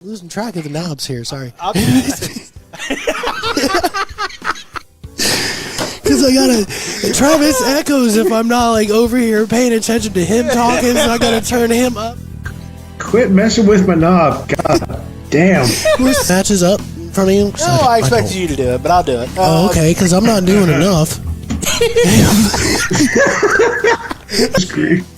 Losing track of the knobs here. Sorry. Because I gotta. Travis echoes if I'm not like over here paying attention to him talking, so I gotta turn him up. Quit messing with my knob. God damn. Matches up in front of you. No, I expected you to do it, but I'll do it. Okay, because I'm not doing enough.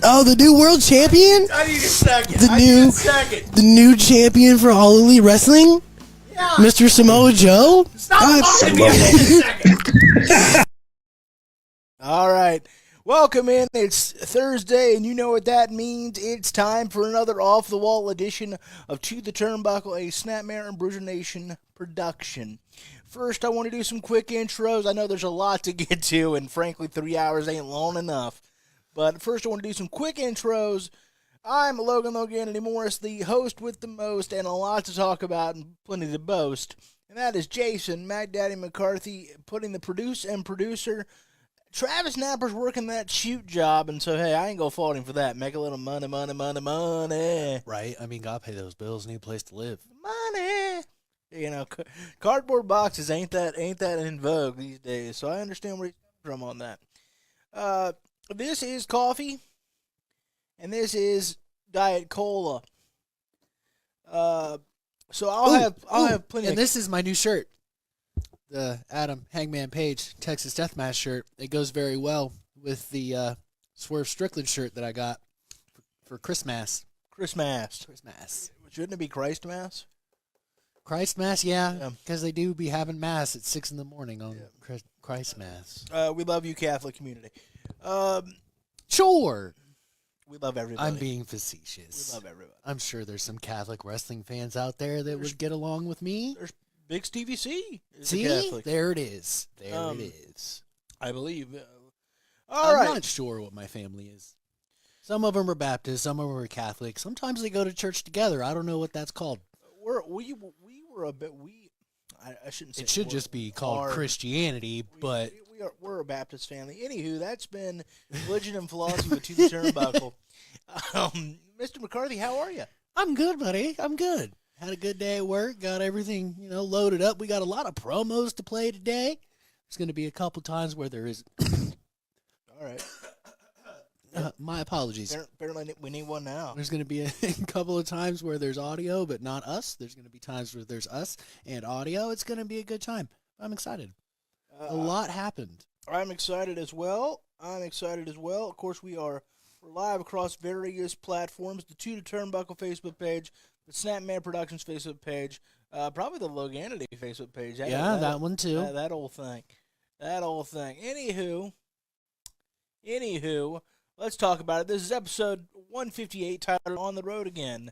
Oh, the new world champion? I need a second. The new champion for All Elite Wrestling? Yeah. Mr. Samoa Joe? Stop talking to me a second. All right. Welcome in. It's Thursday, and you know what that means. It's time for another off-the-wall edition of To The Turnbuckle, a Snapmare and Bruiser Nation production. First, I want to do some quick intros. I know there's a lot to get to, and frankly, 3 hours ain't long enough. But first, I want to do some quick intros. I'm Loganity Morris, the host with the most, and a lot to talk about and plenty to boast. And that is Jason, Mac Daddy McCarthy, putting the producer. Travis Napper's working that shoot job, and so, hey, I ain't gonna fault him for that. Make a little money. Right? I mean, gotta pay those bills, need a place to live. Money! You know, cardboard boxes ain't that in vogue these days, so I understand where he's coming from on that. This is coffee, and this is Diet Cola. So I'll have plenty. And this is my new shirt, the Adam Hangman Page Texas Deathmatch shirt. It goes very well with the Swerve Strickland shirt that I got for Christmas. Christmas. Shouldn't it be Christmas? Christmas, yeah, because they do be having mass at 6 a.m. on Christmas. We love you, Catholic community. Sure. We love everybody. I'm being facetious. We love everybody. I'm sure there's some Catholic wrestling fans out there that would get along with me. There's Big Stevie C. See, there it is. It is. I believe. I'm not sure what my family is. Some of them are Baptist, some of them are Catholic. Sometimes they go to church together. I don't know what that's called. I shouldn't say it should just be called Christianity, but we're a Baptist family. Anywho, that's been religion and philosophy with To The Turnbuckle. Mr. McCarthy, how are you? I'm good, buddy. I'm good. Had a good day at work. Got everything loaded up. We got a lot of promos to play today. There's going to be a couple times where there is. All right. My apologies. Apparently, we need one now. There's going to be a couple of times where there's audio, but not us. There's going to be times where there's us and audio. It's going to be a good time. I'm excited. A lot happened. I'm excited as well. Of course, we're live across various platforms. The To The Turnbuckle Facebook page, the Snapman Productions Facebook page, probably the Loganity Facebook page. That one too. That old thing. Anywho. Let's talk about it. This is episode 158, titled On the Road Again.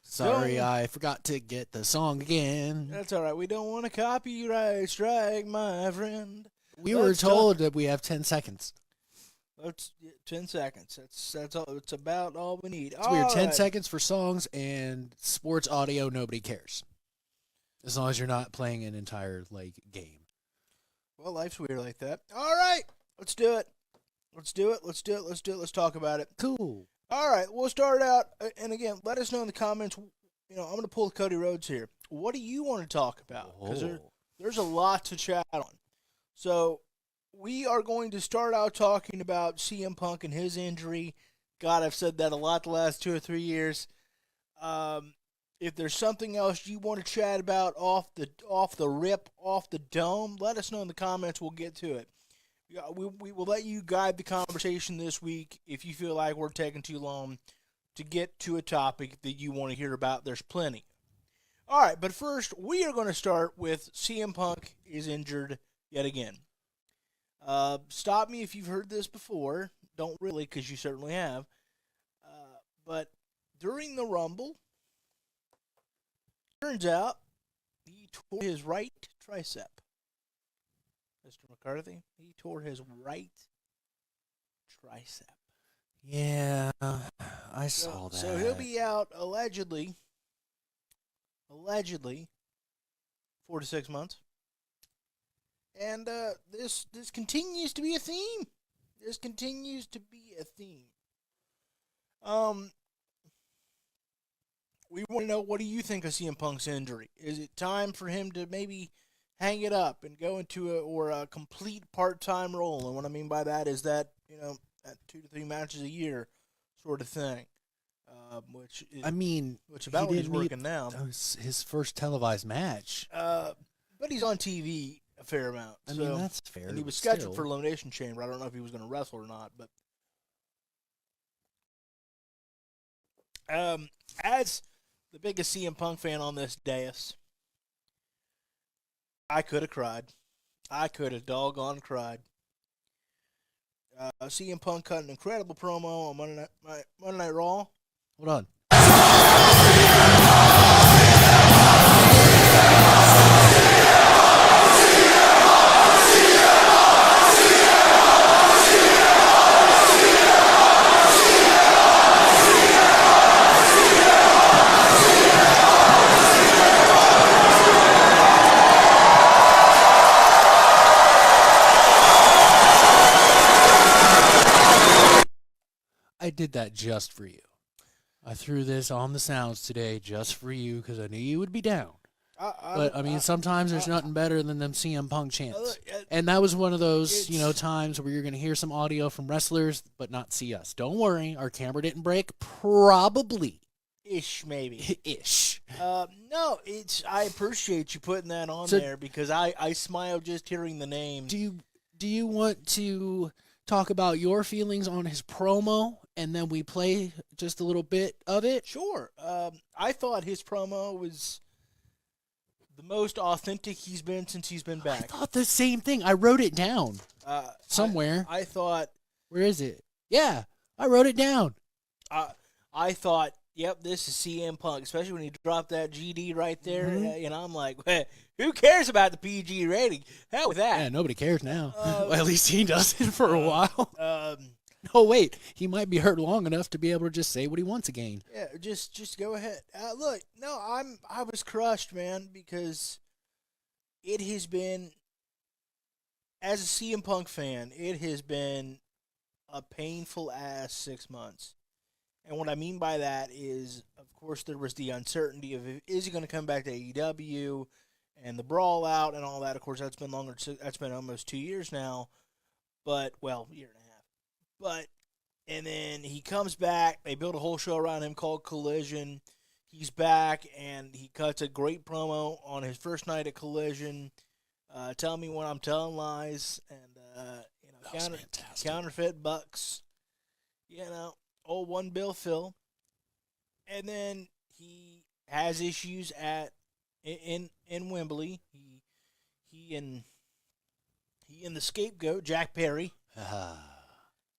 Sorry, I forgot to get the song again. That's all right. We don't want a copyright strike, my friend. We were told that we have 10 seconds. That's 10 seconds. That's all. It's about all we need. So we have 10 seconds for songs and sports audio. Nobody cares. As long as you're not playing an entire game. Well, life's weird like that. All right. Let's do it. Let's talk about it. Cool. All right, we'll start out, and again, let us know in the comments. I'm going to pull Cody Rhodes here. What do you want to talk about? Because there's a lot to chat on. So we are going to start out talking about CM Punk and his injury. God, I've said that a lot the last 2 or 3 years. If there's something else you want to chat about off the dome, let us know in the comments. We'll get to it. We will let you guide the conversation this week if you feel like we're taking too long to get to a topic that you want to hear about. There's plenty. All right, but first, we are going to start with CM Punk is injured yet again. Stop me if you've heard this before. Don't really, because you certainly have. But during the Rumble, turns out he tore his right tricep. Mr. McCarthy, he tore his right tricep. Yeah, I saw that. So he'll be out allegedly 4 to 6 months. And this continues to be a theme. we want to know, what do you think of CM Punk's injury? Is it time for him to maybe hang it up and go into a complete part-time role? And what I mean by that is that, at 2 to 3 matches a year sort of thing. Which about what he's working now. That was his first televised match. But he's on TV a fair amount. I mean, that's fair. And he was scheduled for Elimination Chamber. I don't know if he was going to wrestle or not, but as the biggest CM Punk fan on this dais, I could have cried. I could have doggone cried. CM Punk cut an incredible promo on Monday Night Raw. Hold on. I did that just for you. I threw this on the sounds today just for you because I knew you would be down. Sometimes there's nothing better than them CM Punk chants. And that was one of those, times where you're going to hear some audio from wrestlers but not see us. Don't worry, our camera didn't break. Probably. Ish, maybe. Ish. No, I appreciate you putting that on there because I smile just hearing the name. Do you want to talk about your feelings on his promo, and then we play just a little bit of it? Sure. I thought his promo was the most authentic he's been since he's been back. I thought the same thing. I wrote it down somewhere. I thought... Where is it? Yeah, I wrote it down. I thought, yep, this is CM Punk, especially when he dropped that GD right there. Mm-hmm. And I'm like, who cares about the PG rating? Hell with that. Yeah, nobody cares now. Well, at least he doesn't for a while. No, wait. He might be hurt long enough to be able to just say what he wants again. Yeah, just go ahead. Look, no, I was crushed, man, because it has been, as a CM Punk fan, it has been a painful ass 6 months. And what I mean by that is, of course, there was the uncertainty of, is he going to come back to AEW, and the brawl out and all that. Of course, that's been longer. That's been almost 2 years now. But, well, year and a half. But, and then he comes back. They build a whole show around him called Collision. He's back, and he cuts a great promo on his first night at Collision. Tell me when I'm telling lies, and counterfeit bucks. Old one Bill Phil. And then he has issues in Wembley. He and the scapegoat, Jack Perry,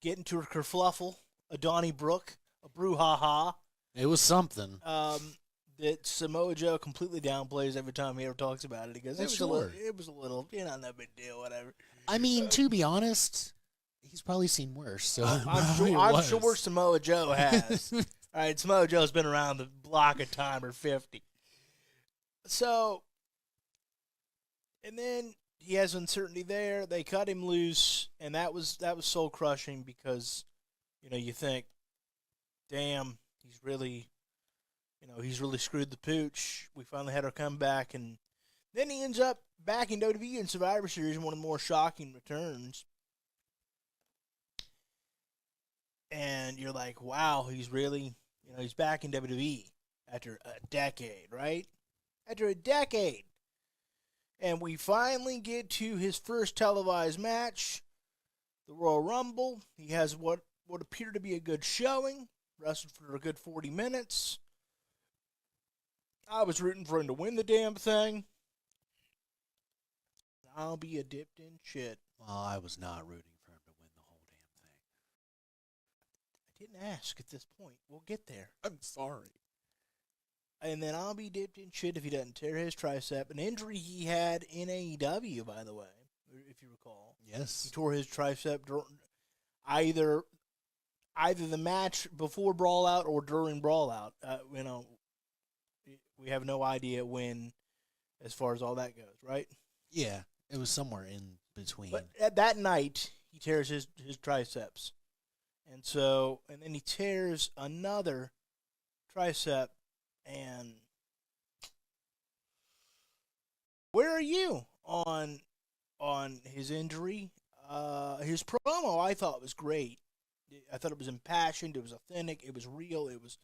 get into a kerfluffle, a Donnybrook, a brouhaha. It was something. That Samoa Joe completely downplays every time he ever talks about it. He goes, it was a little, no big deal, whatever. I mean, to be honest, he's probably seen worse. So I'm sure Samoa Joe has. All right, Samoa Joe's been around the block a time or 50. So, and then he has uncertainty there. They cut him loose, and that was soul crushing because, you think, damn, he's really screwed the pooch. We finally had our comeback, and then he ends up back in WWE in Survivor Series in one of the more shocking returns. And you're like, wow, he's really, he's back in WWE after a decade, right? After a decade. And we finally get to his first televised match, the Royal Rumble. He has what appeared to be a good showing, wrestled for a good 40 minutes. I was rooting for him to win the damn thing. I'll be a dipped in shit. Well, I was not rooting for him to win the whole damn thing. I didn't ask at this point. We'll get there. I'm sorry. And then I'll be dipped in shit if he doesn't tear his tricep. An injury he had in AEW, by the way, if you recall. Yes. He tore his tricep either the match before Brawl Out or during Brawl Out. We have no idea when, as far as all that goes, right? Yeah, it was somewhere in between. But at that night, he tears his triceps. And then he tears another tricep And where are you on his injury? His promo I thought was great. I thought it was impassioned. It was authentic. It was real. It was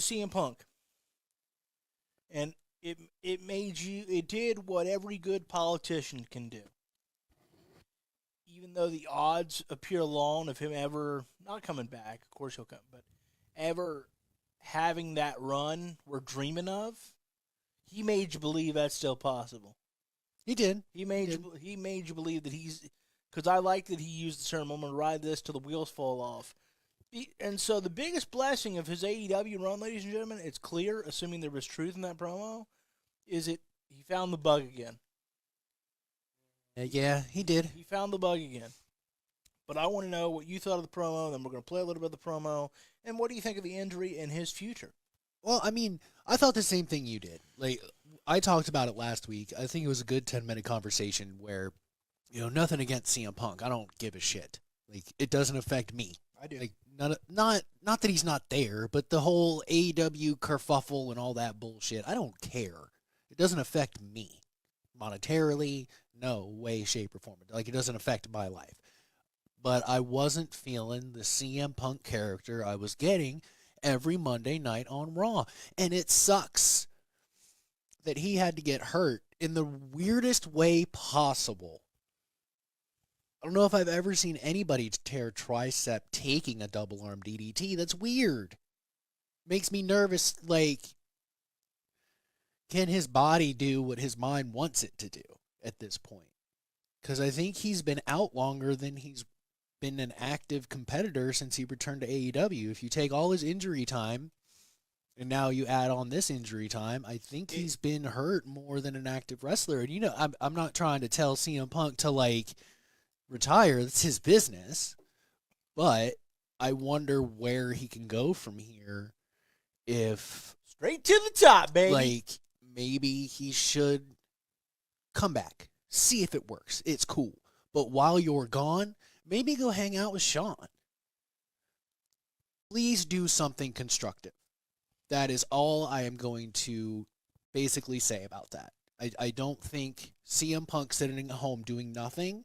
CM Punk, and it did what every good politician can do. Even though the odds appear long of him ever not coming back, of course he'll come, but ever having that run we're dreaming of, he made you believe that's still possible. He did. He made you believe that he's, because I like that he used the term, I'm going to ride this till the wheels fall off. And so the biggest blessing of his AEW run, ladies and gentlemen, it's clear, assuming there was truth in that promo, is he found the bug again. Yeah, he did. He found the bug again. But I want to know what you thought of the promo, then we're going to play a little bit of the promo, and what do you think of the injury and his future? Well, I mean, I thought the same thing you did. Like, I talked about it last week. I think it was a good 10-minute conversation where, nothing against CM Punk. I don't give a shit. Like, it doesn't affect me. I do. Like, not that he's not there, but the whole AEW kerfuffle and all that bullshit, I don't care. It doesn't affect me. Monetarily, no way, shape, or form. Like, it doesn't affect my life. But I wasn't feeling the CM Punk character I was getting every Monday night on Raw. And it sucks that he had to get hurt in the weirdest way possible. I don't know if I've ever seen anybody tear tricep taking a double arm DDT. That's weird. Makes me nervous, like, can his body do what his mind wants it to do at this point? Because I think he's been out longer than he's been an active competitor since he returned to AEW. If you take all his injury time and now you add on this injury time, I think he's been hurt more than an active wrestler. And I'm not trying to tell CM Punk to like retire. That's his business. But I wonder where he can go from here. If straight to the top, baby. Like, maybe he should come back, see if it works. It's cool. But while you're gone, maybe go hang out with Sean. Please do something constructive. That is all I am going to basically say about that. I don't think CM Punk sitting at home doing nothing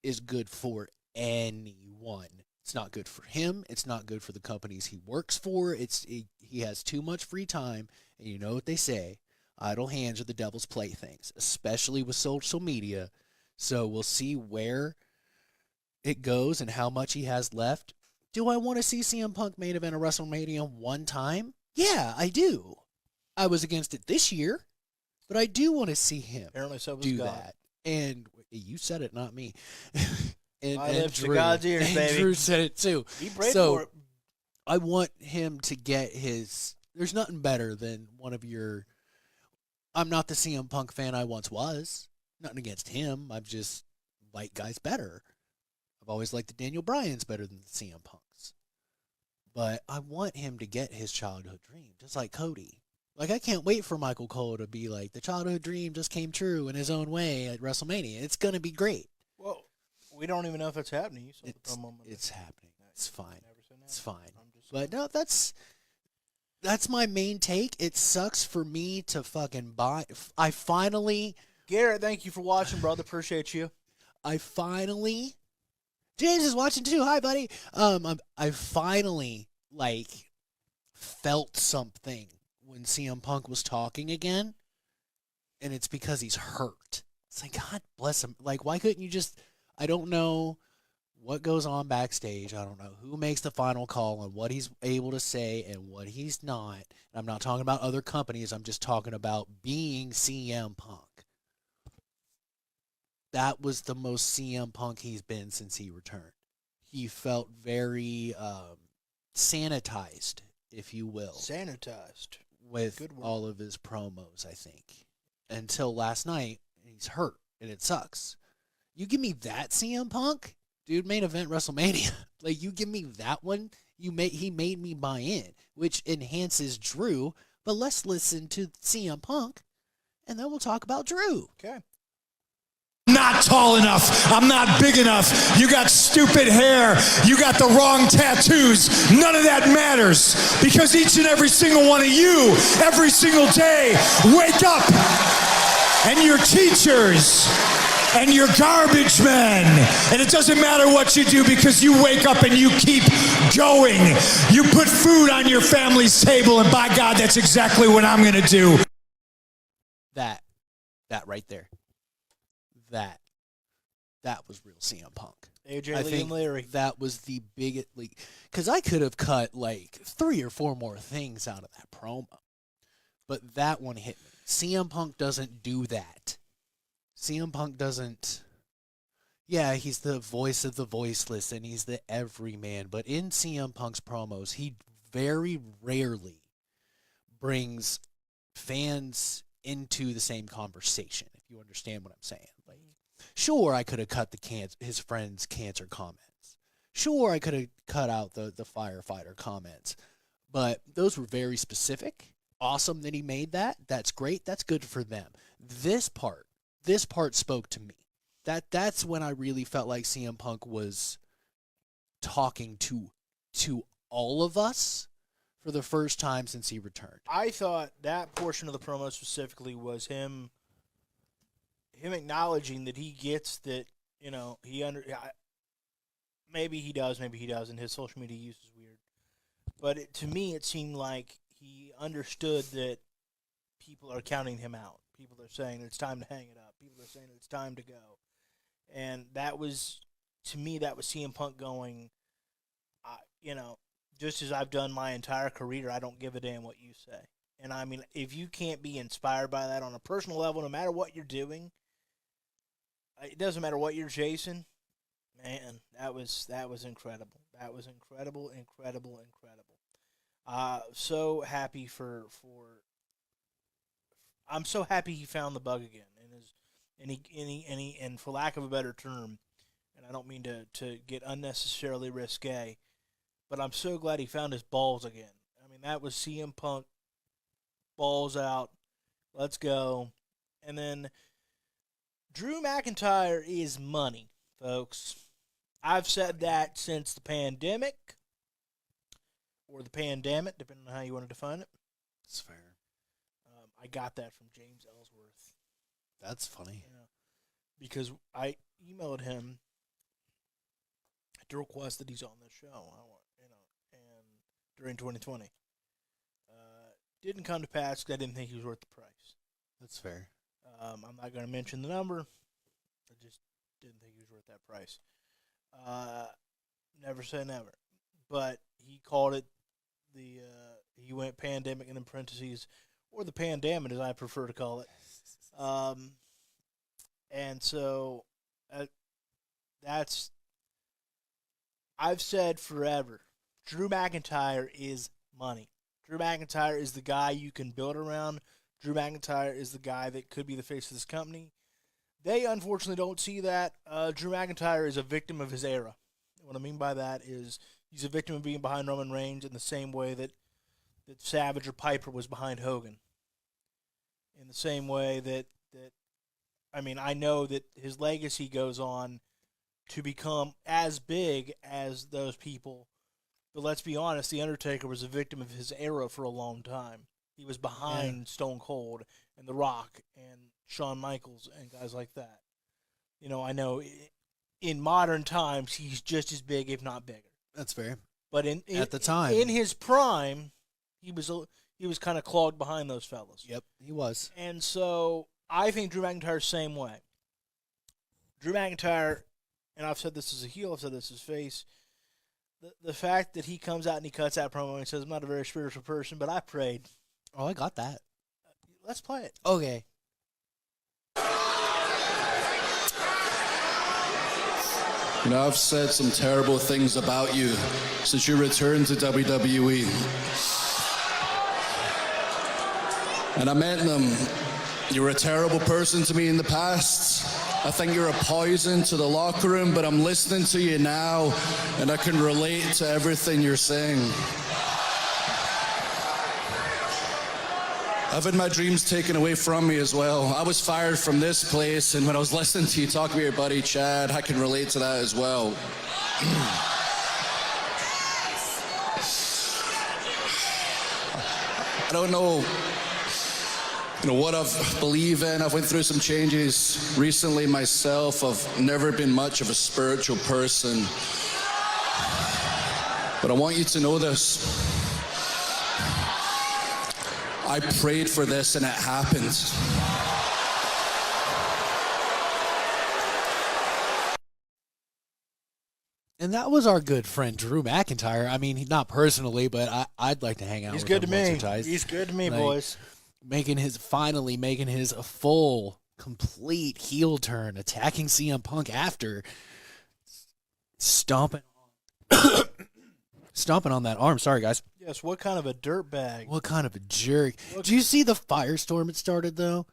is good for anyone. It's not good for him. It's not good for the companies he works for. He has too much free time, and you know what they say, idle hands are the devil's playthings, especially with social media. So we'll see where it goes and how much he has left. Do I want to see CM Punk main event of WrestleMania one time? Yeah, I do. I was against it this year, but I do want to see him do that. And you said it, not me. And lips to God's ears, baby. Drew said it too. He prayed for it. I want him to get his. There's nothing better than one of your. I'm not the CM Punk fan I once was. Nothing against him. I've just liked guys better. I've always liked the Daniel Bryans better than the CM Punks. But I want him to get his childhood dream, just like Cody. Like, I can't wait for Michael Cole to be like, the childhood dream just came true in his own way at WrestleMania. It's going to be great. Well, we don't even know if it's happening. You saw the promo. It's happening. It's fine. It's fine. But no, that's my main take. It sucks for me to fucking buy. I finally... Garrett, thank you for watching, brother. Appreciate you. James is watching too. Hi, buddy. I finally, felt something when CM Punk was talking again, and it's because he's hurt. It's like, God bless him. Like, why couldn't you just... I don't know what goes on backstage. I don't know who makes the final call on what he's able to say and what he's not. And I'm not talking about other companies. I'm just talking about being CM Punk. That was the most CM Punk he's been since he returned. He felt very sanitized, if you will. Sanitized. With all of his promos, I think. Until last night, he's hurt, and it sucks. You give me that CM Punk, dude, main event WrestleMania. Like, you give me that one, he made me buy in, which enhances Drew. But let's listen to CM Punk, and then we'll talk about Drew. Okay. not tall enough. I'm not big enough. You got stupid hair. You got the wrong tattoos. None of that matters because each and every single one of you, every single day, wake up and your teachers and your garbage men. And it doesn't matter what you do because you wake up and you keep going. You put food on your family's table, and by God, that's exactly what I'm going to do. That right there. That was real CM Punk. AJ Lee and Larry. That was the biggest, because I could have cut 3 or 4 more things out of that promo, but that one hit me. CM Punk doesn't do that. CM Punk doesn't. Yeah, he's the voice of the voiceless and he's the everyman, but in CM Punk's promos, he very rarely brings fans into the same conversation, if you understand what I'm saying. Sure, I could have cut his friend's cancer comments. Sure, I could have cut out the firefighter comments, but those were very specific. Awesome that he made that. That's great. That's good for them. This part spoke to me. That's when I really felt like CM Punk was talking to all of us for the first time since he returned. I thought that portion of the promo specifically was him acknowledging that he gets that, maybe he does, maybe he doesn't. His social media use is weird. But to me, it seemed like he understood that people are counting him out. People are saying it's time to hang it up. People are saying it's time to go. And that was, to me, that was CM Punk going, just as I've done my entire career, I don't give a damn what you say. And I mean, if you can't be inspired by that on a personal level, no matter what you're doing, it doesn't matter what you're chasing, man, that was incredible. That was incredible. So happy I'm so happy he found the bug again, and for lack of a better term, and I don't mean to get unnecessarily risque, but I'm so glad he found his balls again. I mean, that was CM Punk, balls out, let's go. And then Drew McIntyre is money, folks. I've said that since the pandemic, or the pandemic, depending on how you want to define it. That's fair. I got that from James Ellsworth. That's funny. Yeah, because I emailed him to request that he's on this show, and during 2020. Didn't come to pass because I didn't think he was worth the price. That's fair. I'm not going to mention the number. I just didn't think he was worth that price. Never say never. But he called it he went pandemic in parentheses, or the pandemic as I prefer to call it. And so I've said forever, Drew McIntyre is money. Drew McIntyre is the guy you can build around. Drew McIntyre is the guy that could be the face of this company. They unfortunately don't see that. Drew McIntyre is a victim of his era. What I mean by that is he's a victim of being behind Roman Reigns in the same way that Savage or Piper was behind Hogan. In the same way that I know that his legacy goes on to become as big as those people. But let's be honest, The Undertaker was a victim of his era for a long time. He was behind Stone Cold and The Rock and Shawn Michaels and guys like that. I know in modern times he's just as big, if not bigger. That's fair. But at the time, in his prime, he was kind of clogged behind those fellas. Yep, he was. And so I think Drew McIntyre's the same way. Drew McIntyre, and I've said this as a heel, I've said this as face. The fact that he comes out and he cuts that promo and says, I'm not a very spiritual person, but I prayed. Oh, I got that. Let's play it. Okay. I've said some terrible things about you since you returned to WWE. And I meant them. You were a terrible person to me in the past. I think you're a poison to the locker room, but I'm listening to you now, and I can relate to everything you're saying. I've had my dreams taken away from me as well. I was fired from this place, and when I was listening to you talk about your buddy Chad, I can relate to that as well. I don't know, what I believe in. I've went through some changes recently myself. I've never been much of a spiritual person. But I want you to know this. I prayed for this and it happened. And that was our good friend Drew McIntyre. I mean, not personally, but I'd like to hang out He's with good him to once me. or twice. He's good to me, Like, boys. Finally making his full, complete heel turn, attacking CM Punk after stomping on that arm. Sorry, guys. Yes, what kind of a dirtbag? What kind of a jerk. Did you see the firestorm it started, though?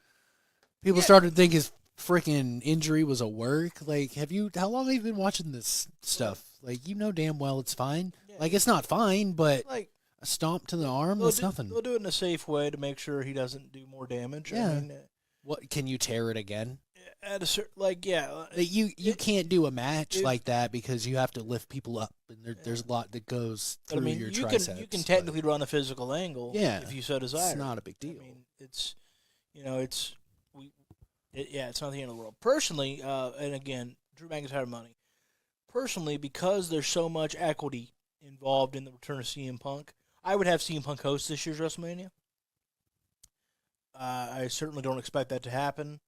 People started to think his freaking injury was a work. Like, how long have you been watching this stuff? Like, you know damn well it's fine. Yeah. Like, it's not fine, but Like, a stomp to the arm, that's nothing. They'll do it in a safe way to make sure he doesn't do more damage. Yeah. I mean, What, can you tear it again? at a certain, like, yeah. You can't do a match like that because you have to lift people up, and there's a lot that goes But, through I mean, your you triceps. can technically run a physical angle, Yeah, if you so desire. it's not a big deal. I mean, it's it's not the end of the world. Personally, and again, Drew McIntyre money. Personally, because there's so much equity involved in the return of CM Punk, I would have CM Punk host this year's WrestleMania. I certainly don't expect that to happen.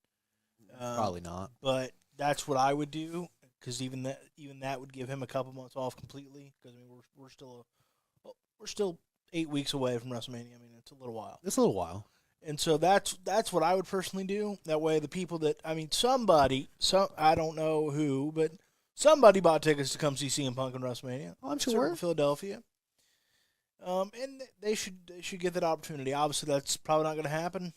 Probably not. But that's what I would do, because even that would give him a couple months off completely. Because I mean, we're still 8 weeks away from WrestleMania. I mean, it's a little while. It's a little while. And so that's what I would personally do. That way, the people that I don't know who, but somebody bought tickets to come see CM Punk in WrestleMania. Oh, I'm Certainly sure. Philadelphia. And they should get that opportunity. Obviously, that's probably not going to happen.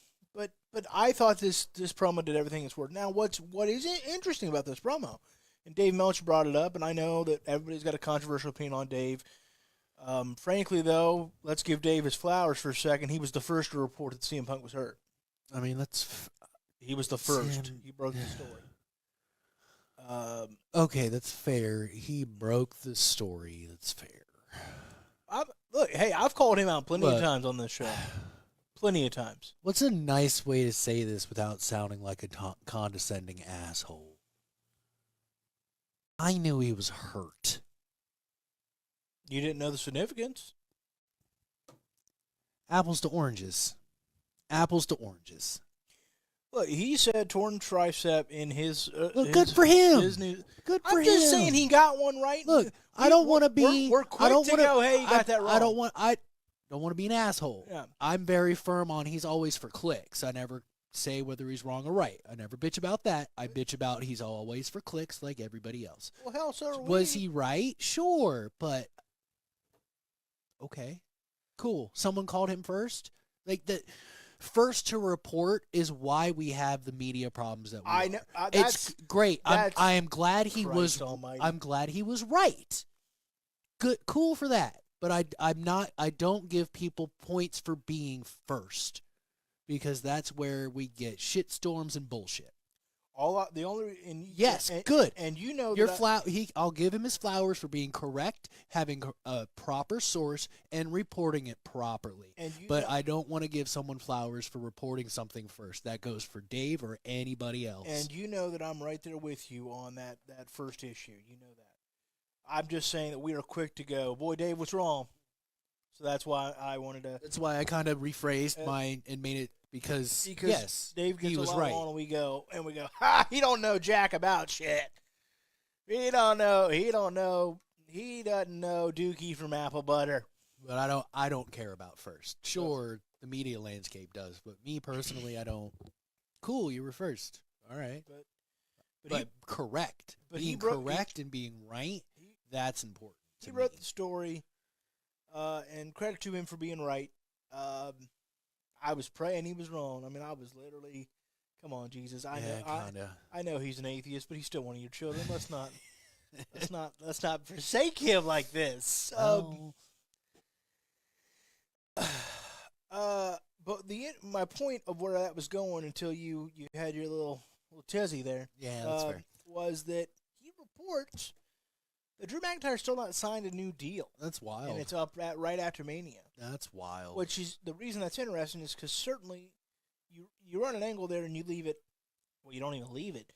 But I thought this promo did everything it's worth. Now, what is interesting about this promo, and Dave Meltzer brought it up, and I know that everybody's got a controversial opinion on Dave. Frankly, though, let's give Dave his flowers for a second. He was the first to report that CM Punk was hurt. I mean, He was the first. He broke the story. Okay, that's fair. He broke the story. That's fair. Look, hey, I've called him out plenty of times on this show. Plenty of times. What's a nice way to say this without sounding like a condescending asshole? I knew he was hurt. You didn't know the significance? Apples to oranges. Apples to oranges. Look, he said torn tricep in his. Good for him. Good for him. I'm just saying he got one right. Look, I don't want to be. We're quick I don't to wanna, go. Hey, you got that wrong. I don't want to be an asshole. Yeah. I'm very firm on he's always for clicks. I never say whether he's wrong or right. I never bitch about that. I bitch about he's always for clicks like everybody else. Well, hell, so are we. Was he right? Sure, but okay, cool. Someone called him first. Like the first to report is why we have the media problems that we I know. it's great. I am glad he Christ was. almighty. I'm glad he was right. Good, cool for that. But I'm not. I don't give people points for being first, because that's where we get shitstorms and bullshit. Good. And you know Your I'll give him his flowers for being correct, having a proper source, and reporting it properly. But I don't want to give someone flowers for reporting something first. That goes for Dave or anybody else. And you know that I'm right there with you on that first issue. You know that. I'm just saying that we are quick to go, boy, Dave, what's wrong? So that's why I wanted to. That's why I kind of rephrased mine and made it because yes, Dave gets he was a lot right. on and we go, ha, he don't know jack about shit. He don't know. He doesn't know Dookie from Apple Butter. But I don't care about first. Sure, the media landscape does, but me personally, I don't. Cool, you were first. All right. But correct. But being correct and being right, that's important. He wrote the story, and credit to him for being right. I was praying he was wrong. I mean, I was literally, come on, Jesus. I know he's an atheist, but he's still one of your children. Let's not forsake him like this. But But my point of where that was going until you had your little tizzy there. Yeah, that's fair. Was that he reports that Drew McIntyre still not signed a new deal. That's wild. And it's up right after Mania. That's wild. Which is the reason that's interesting is because certainly you run an angle there and you leave it. Well, you don't even leave it.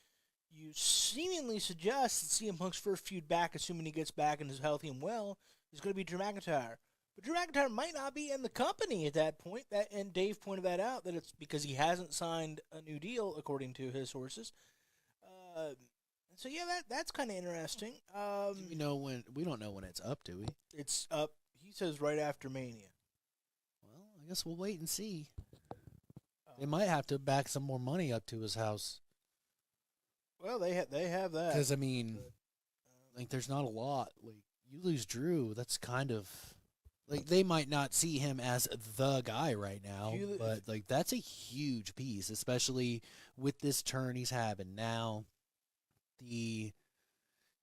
You seemingly suggest that CM Punk's first feud back, assuming he gets back and is healthy and well, is going to be Drew McIntyre. But Drew McIntyre might not be in the company at that point. And Dave pointed that out, that it's because he hasn't signed a new deal, according to his sources. So yeah, that's kind of interesting. we don't know when it's up, do we? It's up. He says right after Mania. Well, I guess we'll wait and see. They might have to back some more money up to his house. Well, they have that. Because there's not a lot. Like, you lose Drew, that's kind of like they might not see him as the guy right now, but like that's a huge piece, especially with this turn he's having now. The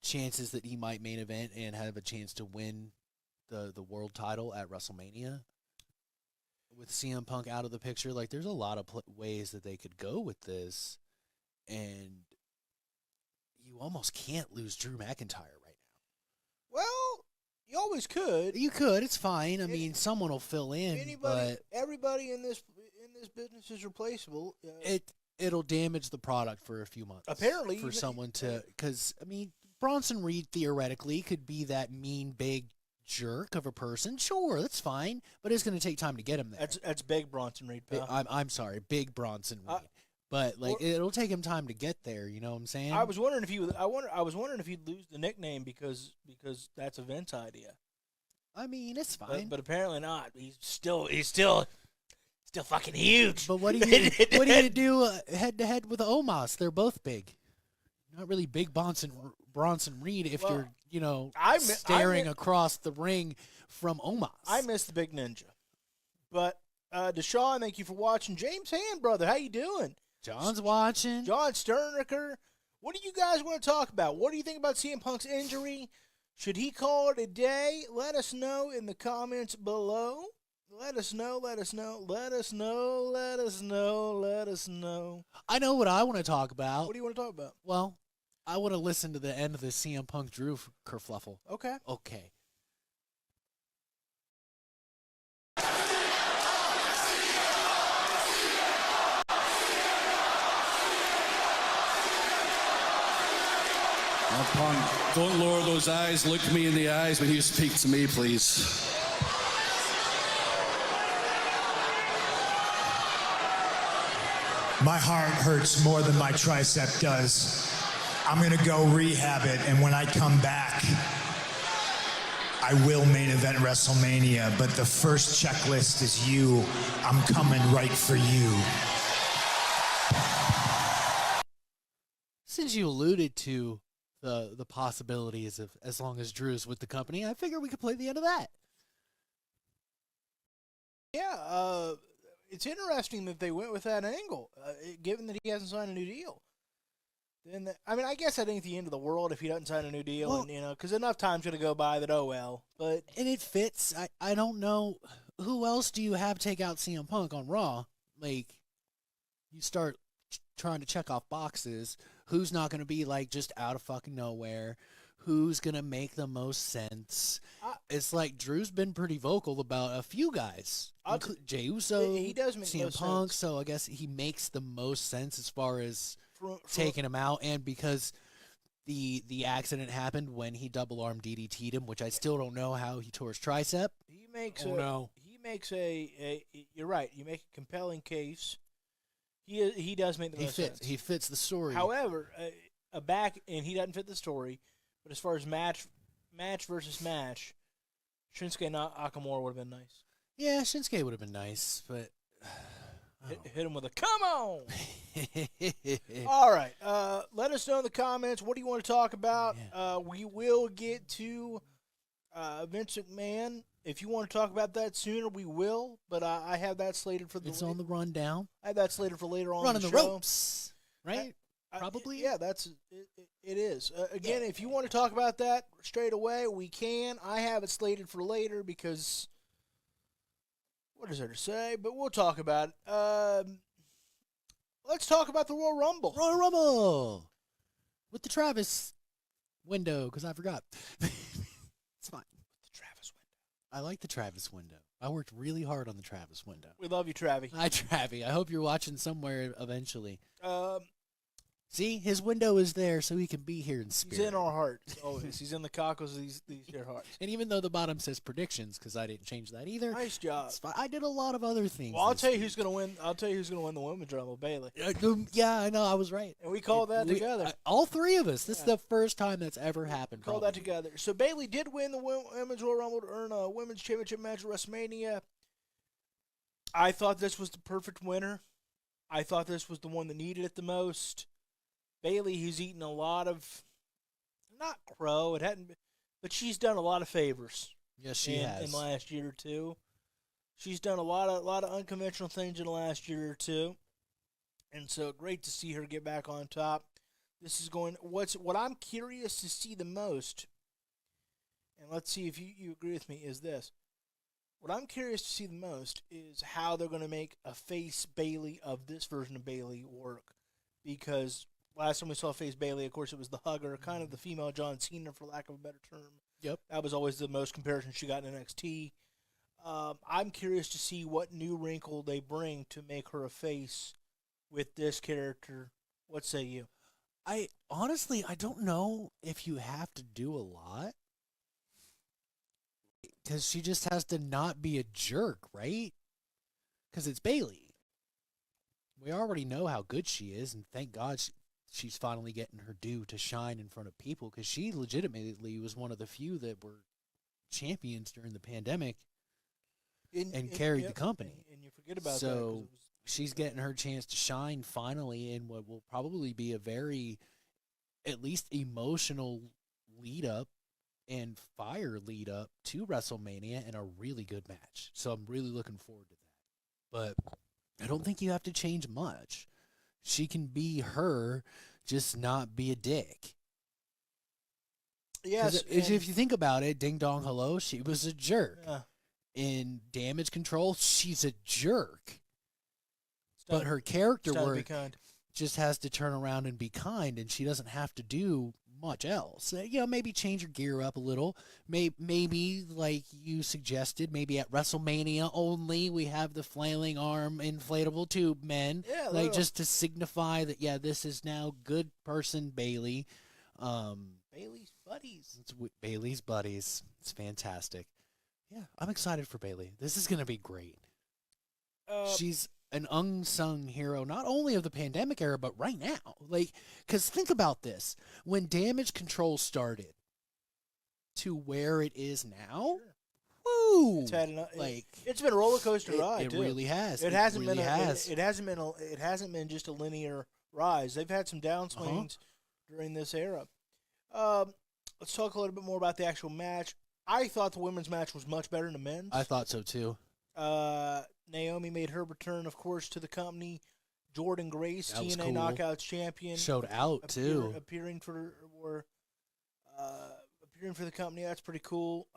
chances that he might main event and have a chance to win the world title at WrestleMania with CM Punk out of the picture, like there's a lot of ways that they could go with this, and you almost can't lose Drew McIntyre right now. Well, you always could. You could. It's fine. I mean, someone will fill in. Everybody in this business is replaceable. It'll damage the product for a few months. Apparently, for someone to, because I mean, Bronson Reed theoretically could be that mean big jerk of a person. Sure, that's fine, but it's going to take time to get him there. That's big Bronson Reed. Pal. I'm sorry, big Bronson Reed. But it'll take him time to get there. You know what I'm saying? I was wondering if he would. I was wondering if he'd lose the nickname because that's a Vince idea. I mean, it's fine. But apparently not. He's still fucking huge. But what are you gonna do head to head with Omos? They're both big. Not really big Bronson Reed if you're staring across the ring from Omos. I miss the big ninja. But Deshaun, thank you for watching. James Hand, brother, how you doing? John's watching. John Sternicker. What do you guys want to talk about? What do you think about CM Punk's injury? Should he call it a day? Let us know in the comments below. Let us know. I know what I want to talk about. What do you want to talk about? Well, I want to listen to the end of the CM Punk Drew kerfluffle. Okay. Punk, don't lower those eyes. Look me in the eyes when you speak to me, please. My heart hurts more than my tricep does. I'm going to go rehab it, and when I come back, I will main event WrestleMania, but the first checklist is you. I'm coming right for you. Since you alluded to the possibilities of as long as Drew's with the company, I figure we could play the end of that. Yeah, it's interesting that they went with that angle, given that he hasn't signed a new deal. Then, I guess that ain't the end of the world if he doesn't sign a new deal, well, and because enough time's going to go by that, oh well. But and it fits. I don't know who else do you have take out CM Punk on Raw. Like, you start trying to check off boxes. Who's not going to be like just out of fucking nowhere? Who's going to make the most sense? It's like Drew's been pretty vocal about a few guys. Jey Uso, he does make CM Punk, so I guess he makes the most sense as far as taking him out. And because the accident happened when he double arm DDT'd him, which I still don't know how he tore his tricep. He makes you're right. You make a compelling case. He does make the most sense. He fits the story. However, and he doesn't fit the story. But as far as match versus match, Shinsuke Nakamura would have been nice. Yeah, Shinsuke would have been nice, but hit him with a come on. All right, let us know in the comments. What do you want to talk about? Yeah. We will get to Vince McMahon. If you want to talk about that sooner, we will. But I have that slated for It's on the rundown. I have that slated for later on. Running the show. Ropes, right? Probably. Yeah, it is. Again, if you want to talk about that straight away, we can. I have it slated for later because what is there to say? But we'll talk about it. Let's talk about the Royal Rumble. Royal Rumble with the Travis window, because I forgot. It's fine. The Travis window. I like the Travis window. I worked really hard on the Travis window. We love you, Travi. Hi, Travi. I hope you're watching somewhere eventually. Um, See, his window is there so he can be here in spirit. He's in our hearts always. He's in the cockles of these here hearts. And even though the bottom says predictions, because I didn't change that either. Nice job. It's fine. I did a lot of other things. Well, I'll tell you who's gonna win. I'll tell you who's gonna win the Women's Rumble, Bayley. Yeah, I know. I was right. And we called that together. All three of us. This is the first time that's ever happened. Called that together. So Bayley did win the Women's Royal Rumble to earn a Women's Championship match at WrestleMania. I thought this was the perfect winner. I thought this was the one that needed it the most. Bayley, who's eaten a lot of, not crow, it hadn't, but she's done a lot of favors. Yes, she has. In the last year or two. She's done a lot of unconventional things in the last year or two. And so great to see her get back on top. This is going, what I'm curious to see the most, and let's see if you agree with me, is this. What I'm curious to see the most is how they're going to make a face Bayley of this version of Bayley work. Because last time we saw face Bayley, of course, it was the hugger, kind of the female John Cena, for lack of a better term. Yep. That was always the most comparison she got in NXT. I'm curious to see what new wrinkle they bring to make her a face with this character. What say you? I don't know if you have to do a lot. Because she just has to not be a jerk, right? Because it's Bayley. We already know how good she is, and thank God she's finally getting her due to shine in front of people, because she legitimately was one of the few that were champions during the pandemic and carried the company. And you forget about that. So she's getting her chance to shine finally in what will probably be a very, at least, emotional lead-up and fire lead up to WrestleMania, and a really good match. So I'm really looking forward to that. But I don't think you have to change much. She can be her, just not be a dick. Yes. If you think about it, Ding Dong Hello, she was a jerk. Yeah. In Damage Control, she's a jerk. But her character work just has to turn around and be kind, and she doesn't have to do much else. Maybe change your gear up a little. Maybe, like you suggested, maybe at WrestleMania only, we have the flailing arm inflatable tube men. Yeah, just to signify that, this is now good person Bayley. Bayley's buddies. It's Bayley's buddies. It's fantastic. Yeah, I'm excited for Bayley. This is going to be great. She's an unsung hero, not only of the pandemic era, but right now. Because think about this. When Damage Control started to where it is now, woo! It's been a roller coaster ride. It really has. It hasn't been just a linear rise. They've had some downswings during this era. Let's talk a little bit more about the actual match. I thought the women's match was much better than the men's. I thought so too. Naomi made her return, of course, to the company. Jordan Grace, that TNA Knockouts champion, showed out too, appearing for the company. That's pretty cool.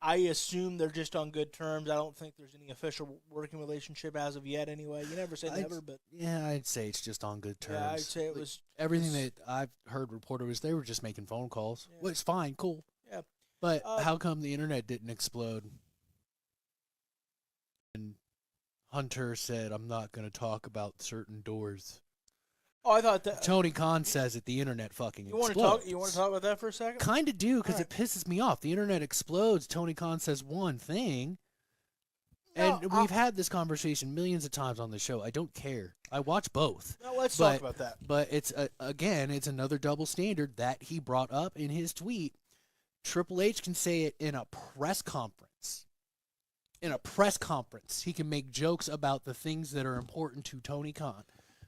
I assume they're just on good terms. I don't think there's any official working relationship as of yet. Anyway, you never say never, but I'd say it's just on good terms. Yeah, I'd say it was everything that I've heard reported was they were just making phone calls. Yeah. Well, it's fine, cool. Yeah, but how come the internet didn't explode? And Hunter said, "I'm not going to talk about certain doors." Oh, I thought that Tony Khan says that the internet fucking explodes. You want to talk about that for a second? Kind of do, because it pisses me off. The internet explodes. Tony Khan says one thing, and we've had this conversation millions of times on the show. I don't care. I watch both. No, let's talk about that. But it's it's another double standard that he brought up in his tweet. Triple H can say it in a press conference. In a press conference, he can make jokes about the things that are important to Tony Khan.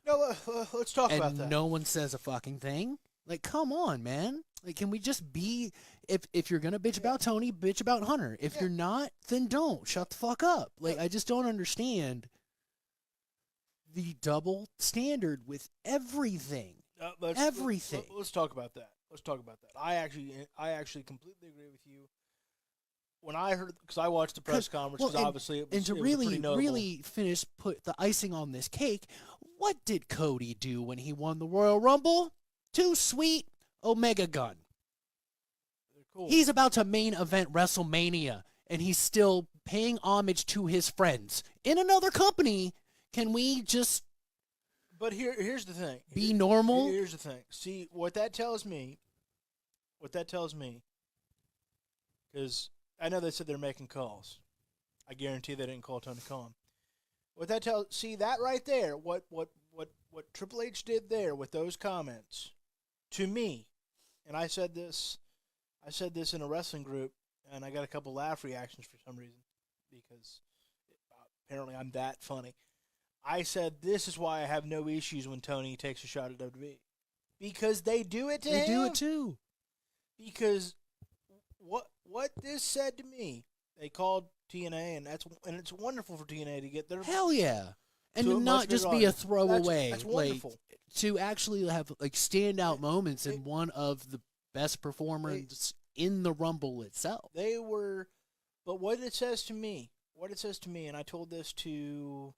No, let's talk about that. And no one says a fucking thing. Come on, man. Can we just be? If you're gonna bitch about Tony, bitch about Hunter. If you're not, then don't. Shut the fuck up. I just don't understand the double standard with everything. Everything. Let's talk about that. I actually completely agree with you. when I heard, because I watched the press conference, because obviously it was, and to it was really, pretty notable. really put the icing on this cake, what did Cody do when he won the Royal Rumble? Too sweet, Omega Gun. Cool. He's about to main event WrestleMania, and he's still paying homage to his friends in another company. Can we just? But here's the thing. Be normal. Here's the thing. See what that tells me. Because I know they said they're making calls. I guarantee they didn't call Tony Khan. What that tells, see that right there, what Triple H did there with those comments, to me, and I said this in a wrestling group, and I got a couple laugh reactions for some reason, because apparently I'm that funny. I said this is why I have no issues when Tony takes a shot at WWE, because they do it to him. They do it too. Because what this said to me, they called TNA, and it's wonderful for TNA to get their Hell yeah, and to to a not much just bigger be a audience. throwaway. That's wonderful. Like, to actually have like standout moments and one of the best performers in the Rumble itself. They were, but what it says to me, and I told this to,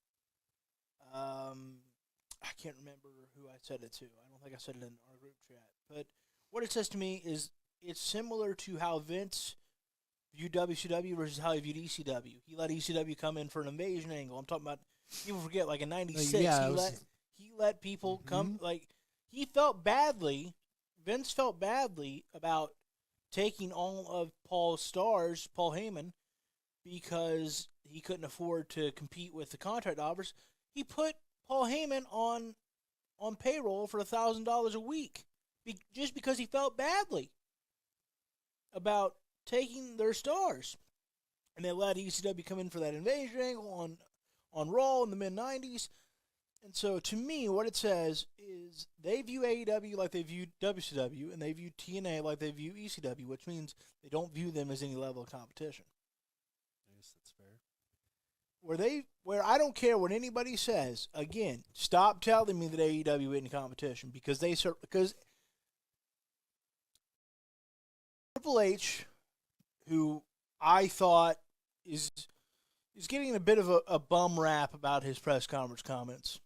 I can't remember who I said it to. I don't think I said it in our group chat. But what it says to me is it's similar to how Vince viewed WCW versus how he viewed ECW. He let ECW come in for an invasion angle. I'm talking about, people forget, like in '96, he let people come, like, he felt badly, Vince felt badly about taking all of Paul's stars, Paul Heyman, because he couldn't afford to compete with the contract offers. He put Paul Heyman on payroll for $1,000 a week, just because he felt badly about taking their stars. And they let ECW come in for that invasion angle on Raw in the mid-'90s. And so, to me, what it says is they view AEW like they view WCW, and they view TNA like they view ECW, which means they don't view them as any level of competition. Yes, that's fair. Where I don't care what anybody says, again, stop telling me that AEW isn't competition, because Triple H, who I thought is getting a bit of a bum rap about his press conference comments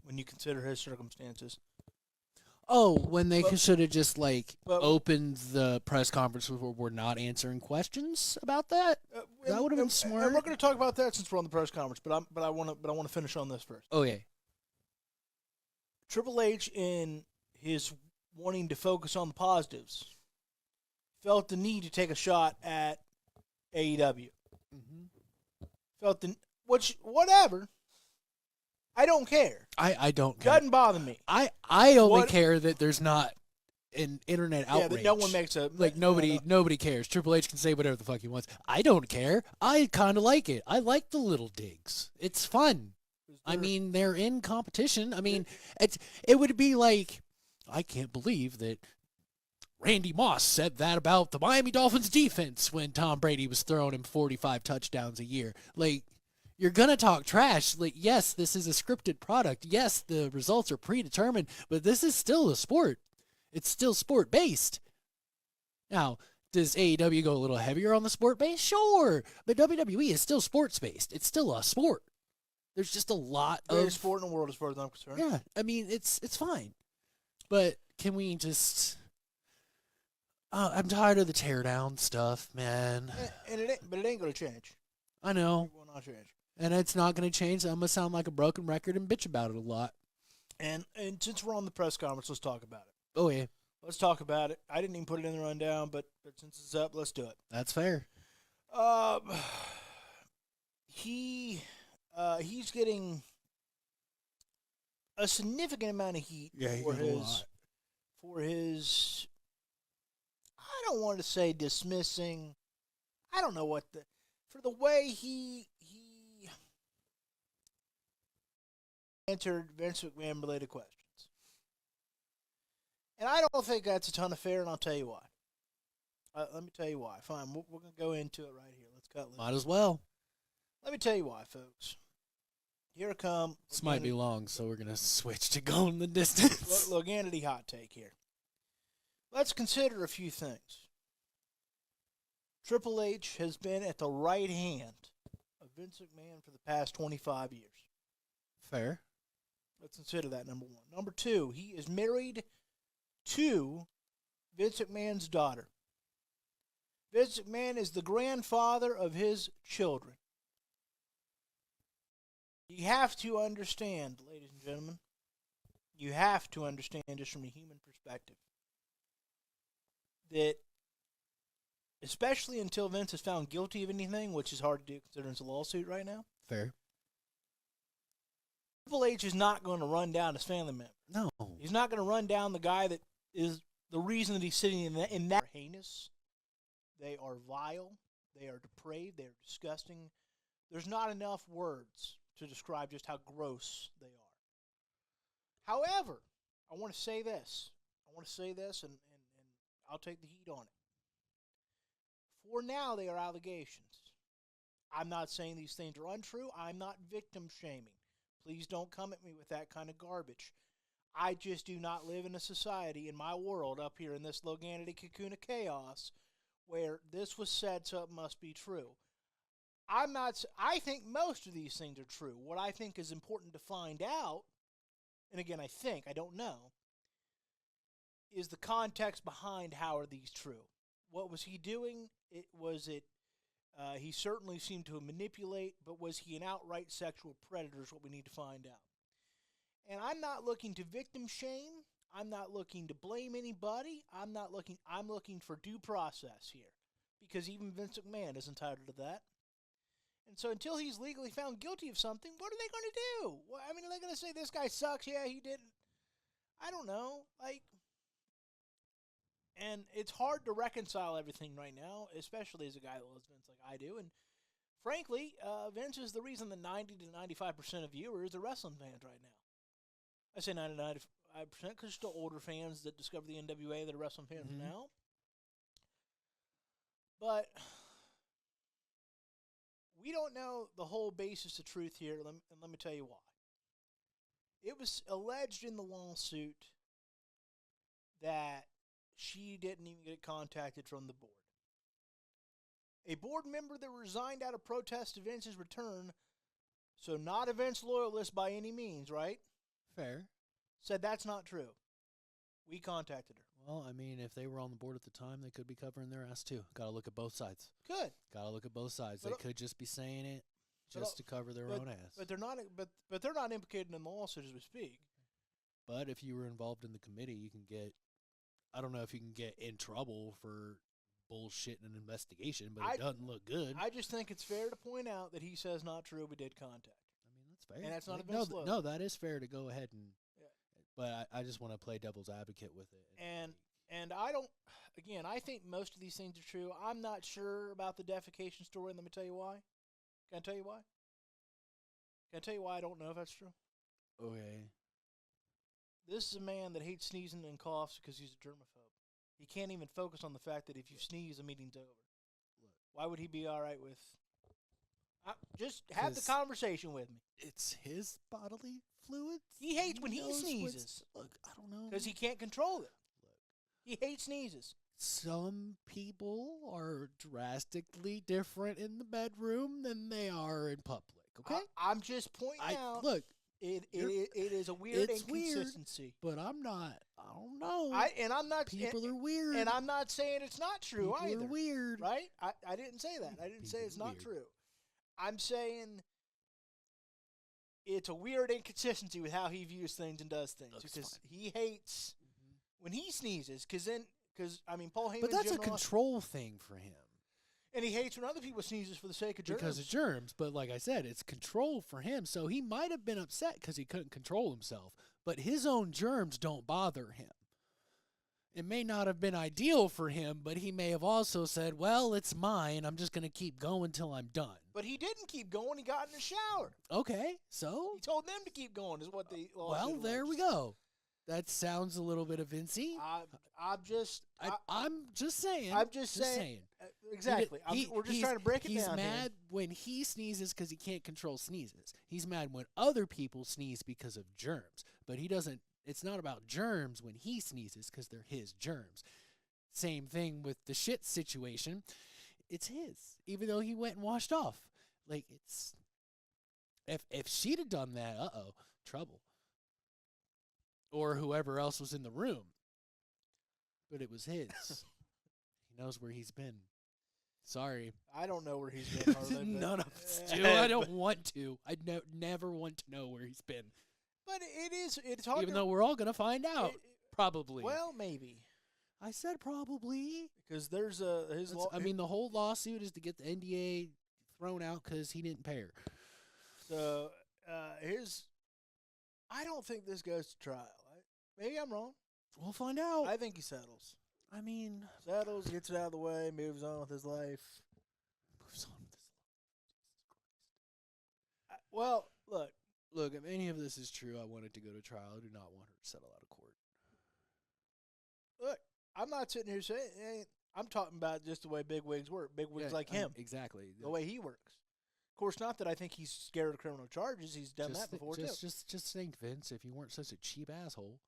when you consider his circumstances. Oh, when they should have just opened the press conference where we're not answering questions about that. That would have been smart. And we're going to talk about that since we're on the press conference, but I want to finish on this first. Oh yeah. Triple H, in his wanting to focus on the positives, felt the need to take a shot at AEW. Whatever. I don't care. I don't care. Doesn't bother me. I only care that there's not an internet outrage. Yeah, that no one makes nobody cares. Triple H can say whatever the fuck he wants. I don't care. I kind of like it. I like the little digs. It's fun. I mean, they're in competition. I mean, it would be like, I can't believe that Randy Moss said that about the Miami Dolphins defense when Tom Brady was throwing him 45 touchdowns a year. Like, you're going to talk trash. Like, yes, this is a scripted product. Yes, the results are predetermined, but this is still a sport. It's still sport-based. Now, does AEW go a little heavier on the sport base? Sure. But WWE is still sports-based. It's still a sport. There's just a lot of sport in the world as far as I'm concerned. Yeah, I mean, it's fine. But can we just... I'm tired of the teardown stuff, man. But it ain't going to change. I know. It will not change. And it's not going to change. I'm going to sound like a broken record and bitch about it a lot. And since we're on the press conference, let's talk about it. Oh, yeah. Let's talk about it. I didn't even put it in the rundown, but since it's up, let's do it. That's fair. He's getting a significant amount of heat for his I don't want to say dismissing. I don't know for the way he answered Vince McMahon related questions. And I don't think that's a ton of fair, and I'll tell you why. Let me tell you why. Fine, we're going to go into it right here. Let's cut loose. Might as well. Let me tell you why, folks. Here it comes. This might be long, so we're going to switch to going the distance. Loganity hot take here. Let's consider a few things. Triple H has been at the right hand of Vince McMahon for the past 25 years. Fair. Let's consider that number one. Number two, he is married to Vince McMahon's daughter. Vince McMahon is the grandfather of his children. You have to understand, ladies and gentlemen, you have to understand just from a human perspective that especially until Vince is found guilty of anything, which is hard to do considering it's a lawsuit right now, Fair. Triple H is not going to run down his family member. No. He's not going to run down the guy that is the reason that he's sitting in that heinous. They are vile. They are depraved. They are disgusting. There's not enough words to describe just how gross they are. However, I want to say this. And I'll take the heat on it. For now, they are allegations. I'm not saying these things are untrue. I'm not victim shaming. Please don't come at me with that kind of garbage. I just do not live in a society, in my world, up here in this Loganity cocoon of chaos, where this was said, so it must be true. I think most of these things are true. What I think is important to find out, and again, I don't know, is the context behind how are these true. What was he doing? He certainly seemed to manipulate, but was he an outright sexual predator is what we need to find out. And I'm not looking to victim shame. I'm not looking to blame anybody. I'm looking for due process here. Because even Vince McMahon is entitled to that. And so until he's legally found guilty of something, what are they going to do? Well, I mean, are they going to say this guy sucks? Yeah, he didn't. I don't know. And it's hard to reconcile everything right now, especially as a guy that loves Vince like I do. And frankly, Vince is the reason that 90 to 95% of viewers are wrestling fans right now. I say 90 to 95% because there's still older fans that discover the NWA that are wrestling fans now. But we don't know the whole basis of truth here, and let me tell you why. It was alleged in the lawsuit that she didn't even get contacted from the board. A board member that resigned out of protest to Vince's return, so not a Vince loyalist by any means, right? Fair. Said that's not true. We contacted her. Well, I mean, if they were on the board at the time, they could be covering their ass too. Got to look at both sides. Good. Got to look at both sides. They could just be saying it just to cover their own ass. But they're not. But they're not implicated in the lawsuit as we speak. But if you were involved in the committee, you can get. I don't know if you can get in trouble for bullshit in an investigation, but it doesn't look good. I just think it's fair to point out that he says not true. We did contact. I mean, that's fair. And that's not a Vince look. No, that is fair to go ahead and. But I just want to play devil's advocate with it. And I don't. Again, I think most of these things are true. I'm not sure about the defecation story, and let me tell you why. Can I tell you why? Can I tell you why I don't know if that's true? Okay. This is a man that hates sneezing and coughs because he's a germaphobe. He can't even focus on the fact that if you sneeze, the meeting's over. Look, why would he be all right with... just have the conversation with me. It's his bodily fluids. He hates when he sneezes. Look, I don't know. Because he can't control it. Look, he hates sneezes. Some people are drastically different in the bedroom than they are in public, okay? I'm just pointing out. Look. It is a weird inconsistency. Weird, but I'm not. I don't know. I'm not. People are weird. And I'm not saying it's not true either. People are weird. Right? I didn't say that. I didn't say it's not true. I'm saying it's a weird inconsistency with how he views things and does things. Because he hates when he sneezes. Because Paul Heyman. But that's a control thing for him. And he hates when other people sneezes for the sake of germs. Because of germs. But like I said, it's control for him. So he might have been upset because he couldn't control himself. But his own germs don't bother him. It may not have been ideal for him, but he may have also said, well, it's mine. I'm just going to keep going till I'm done. But he didn't keep going. He got in the shower. Okay, so? He told them to keep going is what they... Well, there we go. That sounds a little bit of Vinci. I'm just saying. I'm just saying. Exactly. We're just trying to break it down. He's mad when he sneezes because he can't control sneezes. He's mad when other people sneeze because of germs. But he doesn't. It's not about germs when he sneezes because they're his germs. Same thing with the shit situation. it's his, even though he went and washed off. Like, it's if she'd have done that, trouble. Or whoever else was in the room. But it was his. He knows where he's been. Sorry. I don't know where he's been. Harley, None of us do. I don't want to. I never want to know where he's been. But it's hard. Even though we're all going to find out. Probably. Well, maybe. I said probably. Because there's the whole lawsuit is to get the NDA thrown out because he didn't pay her. So, I don't think this goes to trial. Maybe I'm wrong. We'll find out. I think he settles. Settles, gets it out of the way, moves on with his life. Well, look, if any of this is true, I want it to go to trial. I do not want her to settle out of court. Look, I'm not sitting here saying, I'm talking about just the way bigwigs work. Bigwigs like him. Exactly. The way he works. Of course, not that I think he's scared of criminal charges. He's done that before, too. Just think, Vince, if you weren't such a cheap asshole,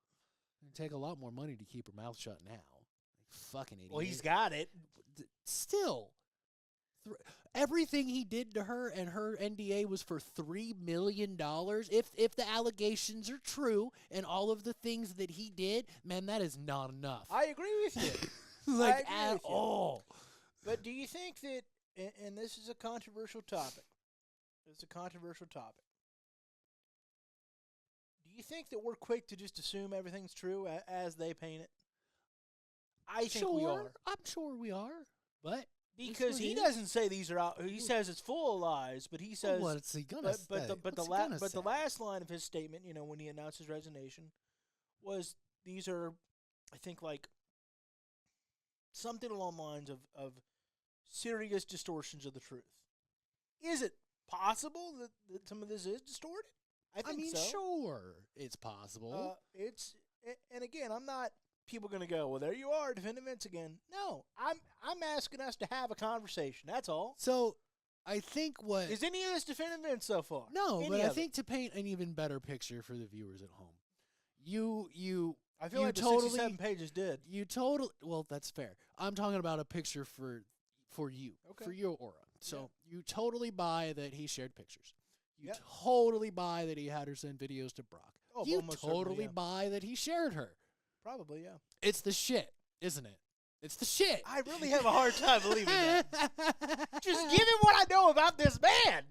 it'd take a lot more money to keep her mouth shut now. Fucking idiot. Well, he's got it. Still, everything he did to her and her NDA was for $3 million. If the allegations are true and all of the things that he did, man, that is not enough. I agree with you. At all. But do you think that, and this is a controversial topic, do you think that we're quick to just assume everything's true as they paint it? I think we are. I'm sure we are, but because he doesn't say these are out. He says it's full of lies, but he says. What's he gonna say? But the last line of his statement, when he announced his resignation, was these are, I think, like something along the lines of serious distortions of the truth. Is it possible that some of this is distorted? I think so. Sure, it's possible. And again, I'm not. People are going to go, well, there you are, defending Vince again. No, I'm asking us to have a conversation. That's all. So, I think what is any of this defending Vince so far? No, but I think to paint an even better picture for the viewers at home, I feel like the 67 pages did. Well, that's fair. I'm talking about a picture for you, for your aura. So you totally buy that he shared pictures. You totally buy that he had her send videos to Brock. Oh, you totally buy that he shared her. Probably, yeah. It's the shit, isn't it? It's the shit. I really have a hard time believing that. Just given what I know about this man.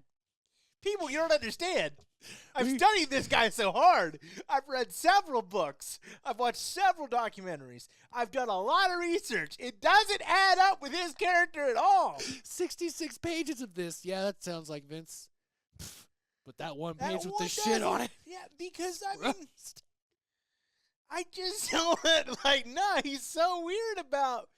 People, you don't understand. I've studied this guy so hard. I've read several books. I've watched several documentaries. I've done a lot of research. It doesn't add up with his character at all. 66 pages of this. Yeah, that sounds like Vince. But that one page with the shit on it. Yeah, because, I just don't he's so weird about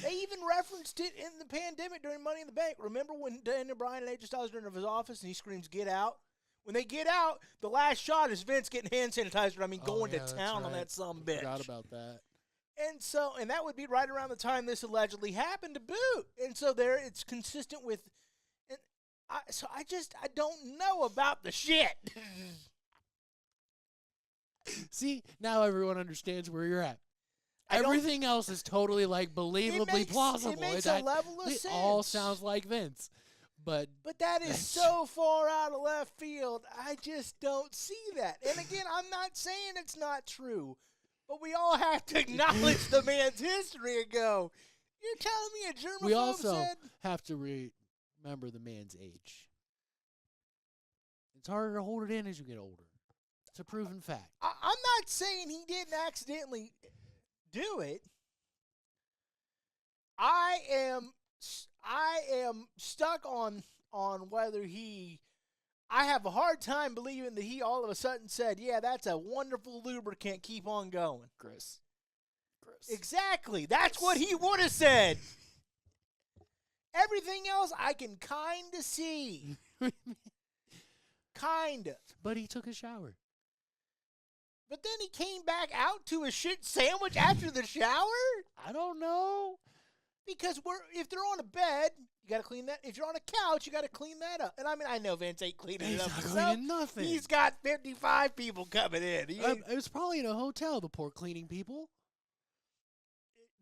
they even referenced it in the pandemic during Money in the Bank. Remember when Daniel Bryan and AJ Styles are in his office and he screams, "Get out"? When they get out, the last shot is Vince getting hand sanitizer. Going to town on that sumbitch. Forgot about that. And that would be right around the time this allegedly happened to boot. And so it's consistent with, I don't know about the shit. See, now everyone understands where you're at. Everything else is totally believably plausible. It makes a level of sense. It all sounds like Vince. But that is so far out of left field. I just don't see that. And again, I'm not saying it's not true, but we all have to acknowledge the man's history and go, you're telling me a germaphobe we also have to remember the man's age. It's harder to hold it in as you get older. It's a proven fact. I'm not saying he didn't accidentally do it. I am stuck on whether I have a hard time believing that he all of a sudden said, yeah, that's a wonderful lubricant, keep on going. Gross. Exactly. That's what he would have said. Everything else I can kind of see. Kind of. But he took a shower. But then he came back out to a shit sandwich after the shower? I don't know. Because if they're on a bed, you got to clean that. If you're on a couch, you got to clean that up. And I know Vince ain't cleaning it up himself. Cleaning nothing. He's got 55 people coming in. It was probably in a hotel, the poor cleaning people.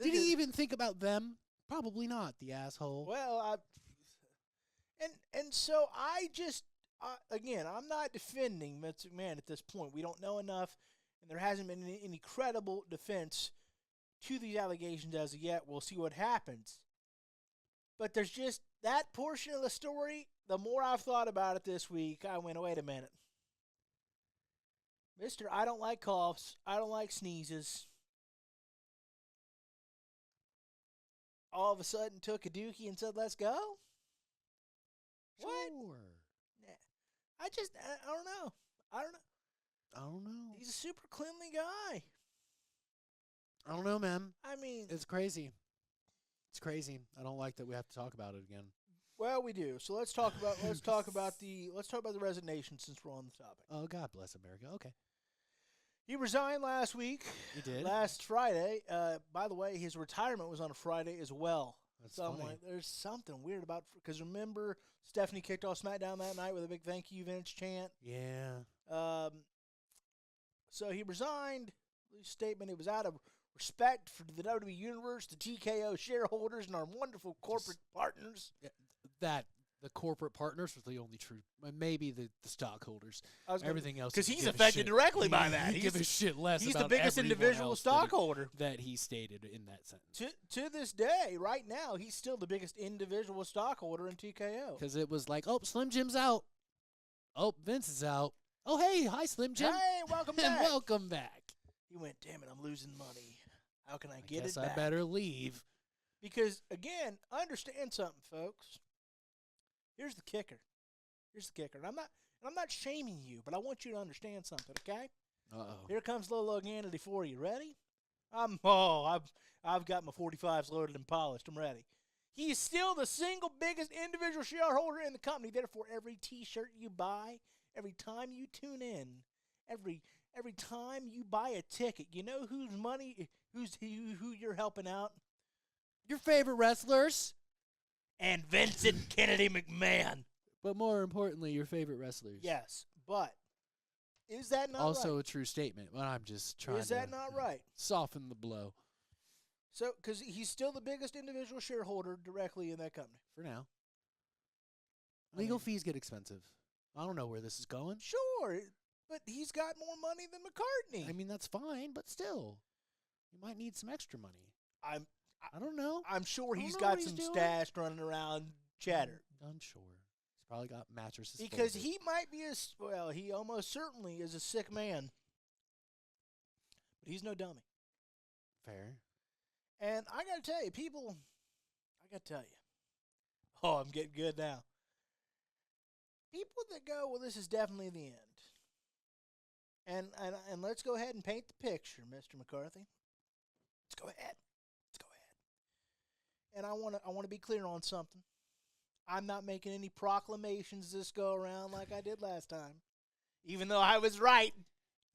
Did he even think about them Probably not, the asshole. Well, so I just again, I'm not defending Vince McMahon at this point. We don't know enough, and there hasn't been any credible defense to these allegations as of yet. We'll see what happens. But there's just that portion of the story. The more I've thought about it this week, I went, wait a minute. Mister, I don't like coughs. I don't like sneezes. All of a sudden took a dookie and said, let's go? What? Sure. Nah. I don't know. I don't know. He's a super cleanly guy. I don't know, man. I mean, It's crazy. It's crazy. I don't like that we have to talk about it again. Well, we do. So let's talk about the resignation since we're on the topic. Oh, God bless America. Okay. He resigned last week. He did? Last Friday. By the way, his retirement was on a Friday as well. That's so funny. I'm like, there's something weird about, because remember, Stephanie kicked off SmackDown that night with a big thank you Vince chant. Yeah. So he resigned. His statement, it was out of respect for the WWE Universe, the TKO shareholders, and our wonderful corporate partners. That the corporate partners was the only true, maybe the stockholders. Everything else, because he's affected directly by that. He give a shit less. He's about the biggest everyone individual else stockholder that he stated in that sentence. To this day, right now, he's still the biggest individual stockholder in TKO. Because it was like, oh, Slim Jim's out. Oh, Vince is out. Oh, hey, hi, Slim Jim. Hey, welcome back. And welcome back. He went, damn it, I'm losing money. How can I get it I back? better leave. Because, again, understand something, folks. Here's the kicker. And I'm not shaming you, but I want you to understand something, okay? Uh-oh. Here comes Low Loganity for you. Ready? I've got my 45s loaded and polished. I'm ready. He is still the single biggest individual shareholder in the company. Therefore, every T-shirt you buy, every time you tune in, every time you buy a ticket, you know who you're helping out? Your favorite wrestlers. And Vincent Kennedy McMahon. But more importantly, your favorite wrestlers. Yes, but is that not also right? a true statement, but I'm just trying to... Is that not right? Soften the blow. So, because he's still the biggest individual shareholder directly in that company. For now. Legal fees get expensive. I don't know where this is going. Sure, but he's got more money than McCartney. I mean, that's fine, but still. You might need some extra money. I don't know. I'm sure he's got some stashed running around chatter. I'm sure. He's probably got mattresses. Because folded. he might be he almost certainly is a sick man. But he's no dummy. Fair. And I got to tell you, oh, I'm getting good now. People that go, well, this is definitely the end. And let's go ahead and paint the picture, Mr. McCarthy. Let's go ahead. And I want to be clear on something. I'm not making any proclamations this go around like I did last time, even though I was right.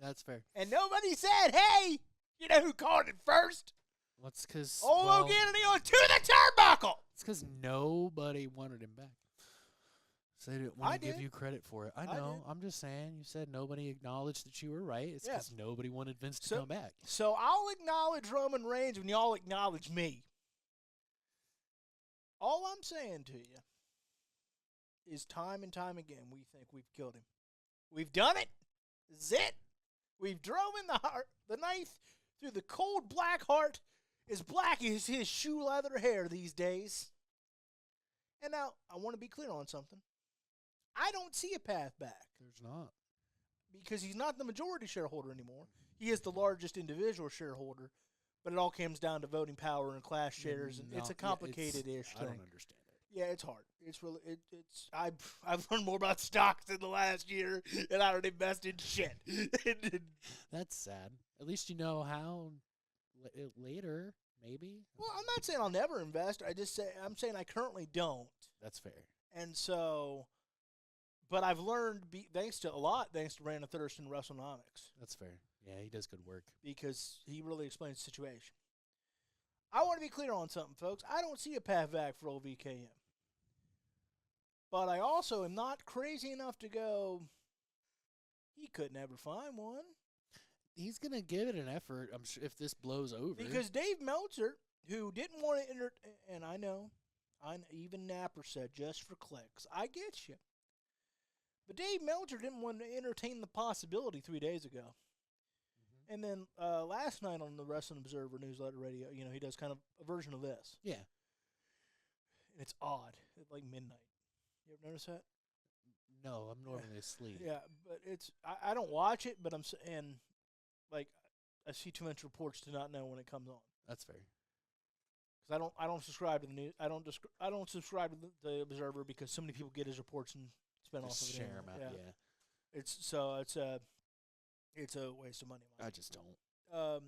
That's fair. And nobody said, "Hey, you know who called it first?" What's because Loganity on To The Turnbuckle. It's because nobody wanted him back. So they didn't want to give you credit for it. I know. I'm just saying. You said nobody acknowledged that you were right. It's because nobody wanted Vince to come back. So I'll acknowledge Roman Reigns when y'all acknowledge me. All I'm saying to you is time and time again we think we've killed him. We've done it. This is it. We've driven the knife through the cold black heart, as black as his shoe leather hair these days. And now I want to be clear on something. I don't see a path back. There's not. Because he's not the majority shareholder anymore. He is the largest individual shareholder, but it all comes down to voting power and class shares, and it's a complicated-ish thing. I don't understand it. Yeah, it's hard. It's really it's. I've learned more about stocks in the last year, and I don't invest in shit. That's sad. At least you know how later, maybe. Well, I'm not saying I'll never invest. I'm saying I currently don't. That's fair. And so. But I've learned, thanks to Brandon Thurston, WrestleNomics. That's fair. Yeah, he does good work. Because he really explains the situation. I want to be clear on something, folks. I don't see a path back for old VKM. But I also am not crazy enough to go, he could never find one. He's going to give it an effort, I'm sure, if this blows over. Because Dave Meltzer, who didn't want to and I know, even Napper said, just for clicks. I get you. But Dave Meltzer didn't want to entertain the possibility 3 days ago. Mm-hmm. And then last night on the Wrestling Observer Newsletter Radio, he does kind of a version of this. Yeah. And it's odd, at like midnight. You ever notice that? No, I'm normally asleep. Yeah, but I don't watch it, but I see too much reports to not know when it comes on. That's fair. Because I don't subscribe to the news. I don't subscribe to the Observer because so many people get his reports and spin off of it. Share them out. Yeah. It's a waste of money. I just don't.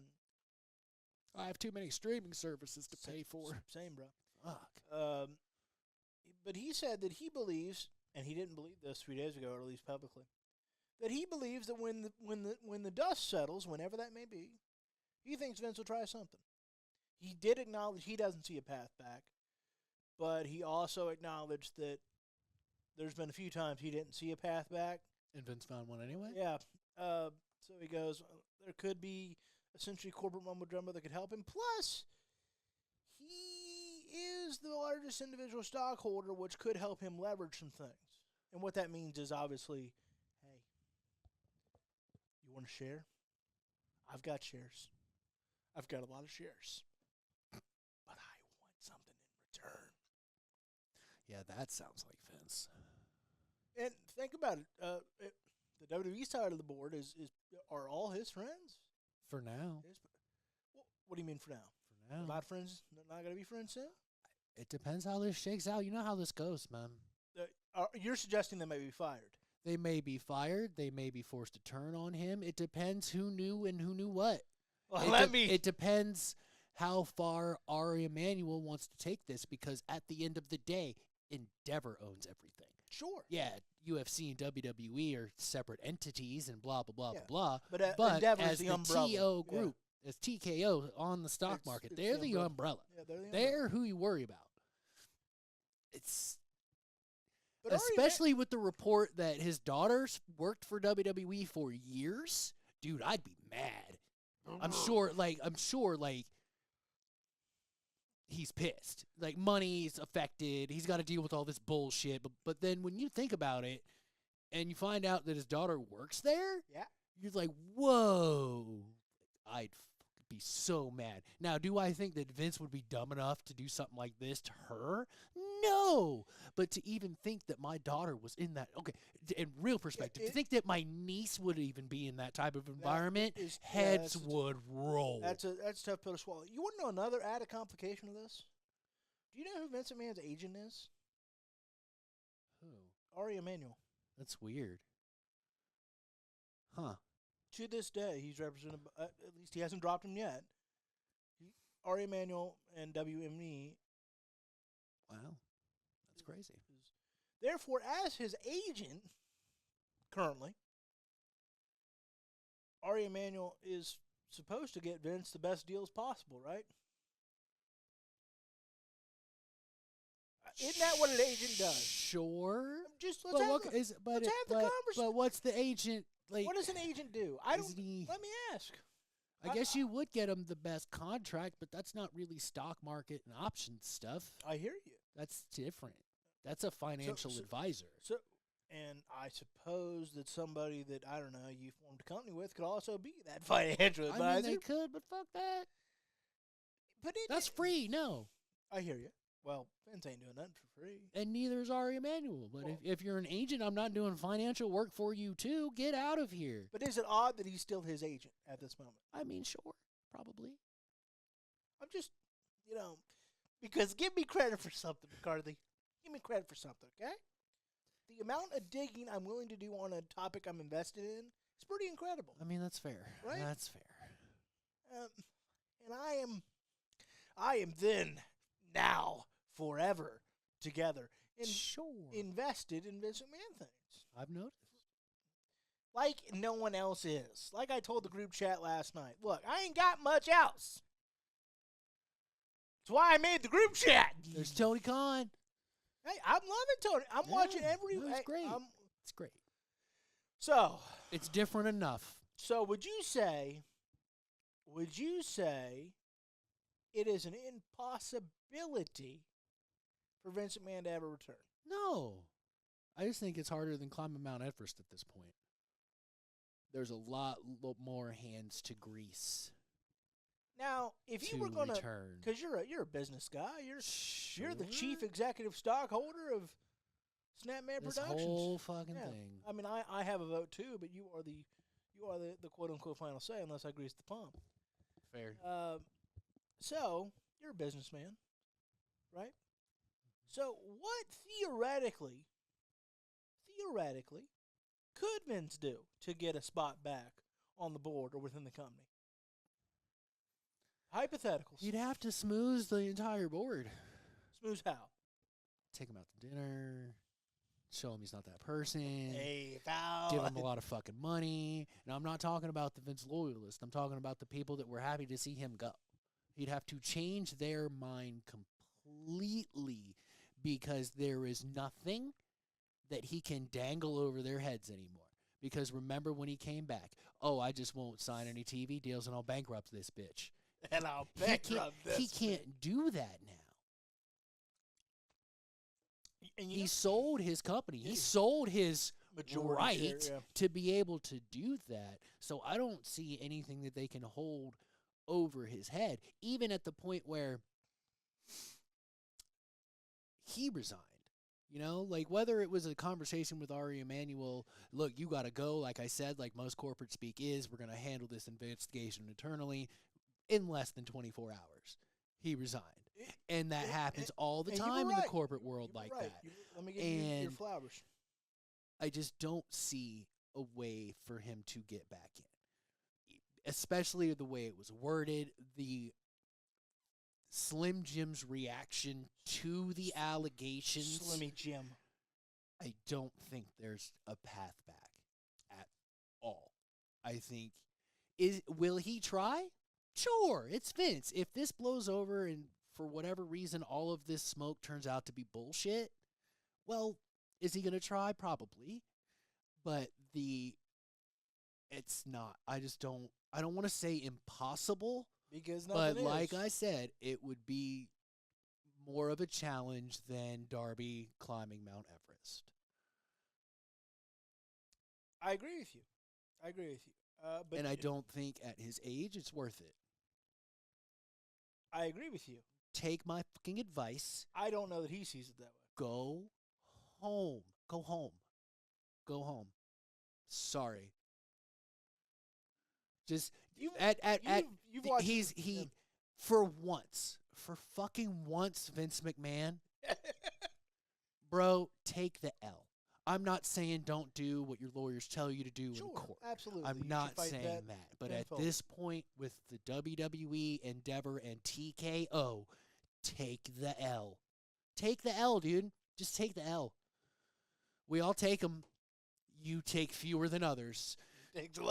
I have too many streaming services to pay for. Same, bro. Fuck. But he said that he believes, and he didn't believe this 3 days ago, or at least publicly, that he believes that when the dust settles, whenever that may be, he thinks Vince will try something. He did acknowledge he doesn't see a path back, but he also acknowledged that there's been a few times he didn't see a path back. And Vince found one anyway? Yeah. So he goes, there could be essentially corporate mumbo-jumbo that could help him. Plus, he is the largest individual stockholder, which could help him leverage some things. And what that means is obviously, hey, you want to share? I've got shares. I've got a lot of shares. But I want something in return. Yeah, that sounds like Vince. And think about it. The WWE side of the board are all his friends. For now. What do you mean for now? For now. Not friends? Not going to be friends soon? It depends how this shakes out. You know how this goes, man. You're suggesting they may be fired. They may be fired. They may be forced to turn on him. It depends who knew and who knew what. Well, it depends how far Ari Emanuel wants to take this, because at the end of the day, Endeavor owns everything. Sure. Yeah, UFC and WWE are separate entities and blah, blah, blah, yeah. blah, But as the umbrella. TO group, as TKO on the stock market, they're the umbrella. Yeah, they're the umbrella. They're who you worry about. But especially with the report that his daughters worked for WWE for years. Dude, I'd be mad. I'm sure, he's pissed. Like, money's affected. He's got to deal with all this bullshit. But then when you think about it and you find out that his daughter works there, yeah, you're like, whoa. I'd be so mad. Now, do I think that Vince would be dumb enough to do something like this to her? No. But to even think that my daughter was in that, okay, in real perspective, to think that my niece would even be in that type of environment, heads would roll. That's a tough pill to swallow. You want to know another added complication of this? Do you know who Vince McMahon's agent is? Who? Ari Emanuel. That's weird. Huh. To this day, he's represented, at least he hasn't dropped him yet. Ari Emanuel and WME. Wow. That's crazy. Therefore, as his agent, currently, Ari Emanuel is supposed to get Vince the best deals possible, right? Isn't that what an agent does? Sure. Let's have the conversation. But what's the agent? Like, what does an agent do? Let me ask. I guess you would get him the best contract, but that's not really stock market and options stuff. I hear you. That's different. That's a financial advisor. And I suppose that somebody that, I don't know, you formed a company with could also be that financial advisor. I mean, they could, but fuck that. But that's free. No. I hear you. Well, Vince ain't doing nothing for free. And neither is Ari Emanuel. But if you're an agent, I'm not doing financial work for you, too. Get out of here. But is it odd that he's still his agent at this moment? I mean, sure. Probably. I'm just, because give me credit for something, McCarthy. Give me credit for something, okay? The amount of digging I'm willing to do on a topic I'm invested in is pretty incredible. I mean, that's fair. Right? That's fair. And I am then, now, forever together. Invested in Vince McMahon things. I've noticed. Like no one else is. Like I told the group chat last night. Look, I ain't got much else. That's why I made the group chat. There's Tony Khan. Hey, I'm loving Tony. I'm watching every. It's great. It's great. So it's different enough. So would you say, it is an impossibility for Vince McMahon to ever return. No. I just think it's harder than climbing Mount Everest at this point. There's a lot more hands to grease. Now, if you were going to, because you're a business guy, you're the chief executive stockholder of Snapman this Productions. Whole fucking thing. I mean, I have a vote too, but you are the quote unquote final say unless I grease the pump. Fair. So you're a businessman, right? So what theoretically could Vince do to get a spot back on the board or within the company? Hypotheticals. You'd have to smooth the entire board. Smooth how? Take him out to dinner. Show him he's not that person. Hey, pal. Give him a lot of fucking money. And I'm not talking about the Vince loyalists. I'm talking about the people that were happy to see him go. He'd have to change their mind completely because there is nothing that he can dangle over their heads anymore. Because remember when he came back, I just won't sign any TV deals and I'll bankrupt this bitch. And I'll bankrupt this. He can't do that now. And he sold his company. He sold his majority right to be able to do that. So I don't see anything that they can hold over his head, even at the point where he resigned. You know, like whether it was a conversation with Ari Emanuel, look, you got to go. Like I said, like most corporate speak is, we're going to handle this investigation internally in less than 24 hours. He resigned. And that happens all the time in the corporate world like that. Let me give you your flowers. I just don't see a way for him to get back in. Especially the way it was worded, the Slim Jim's reaction to the allegations. Slimmy Jim. I don't think there's a path back at all. I think, will he try? Sure, it's Vince. If this blows over and for whatever reason all of this smoke turns out to be bullshit, well, is he going to try? Probably. But it's not. I don't want to say impossible. But like I said, it would be more of a challenge than Darby climbing Mount Everest. I agree with you. But I don't think at his age it's worth it. I agree with you. Take my fucking advice. I don't know that he sees it that way. Go home. Go home. Go home. Sorry. Just for fucking once, Vince McMahon, bro, take the L. I'm not saying don't do what your lawyers tell you to do in court. Absolutely. I'm not saying that. But at this point, with the WWE Endeavor and TKO, take the L. Take the L, dude. Just take the L. We all take them. You take fewer than others.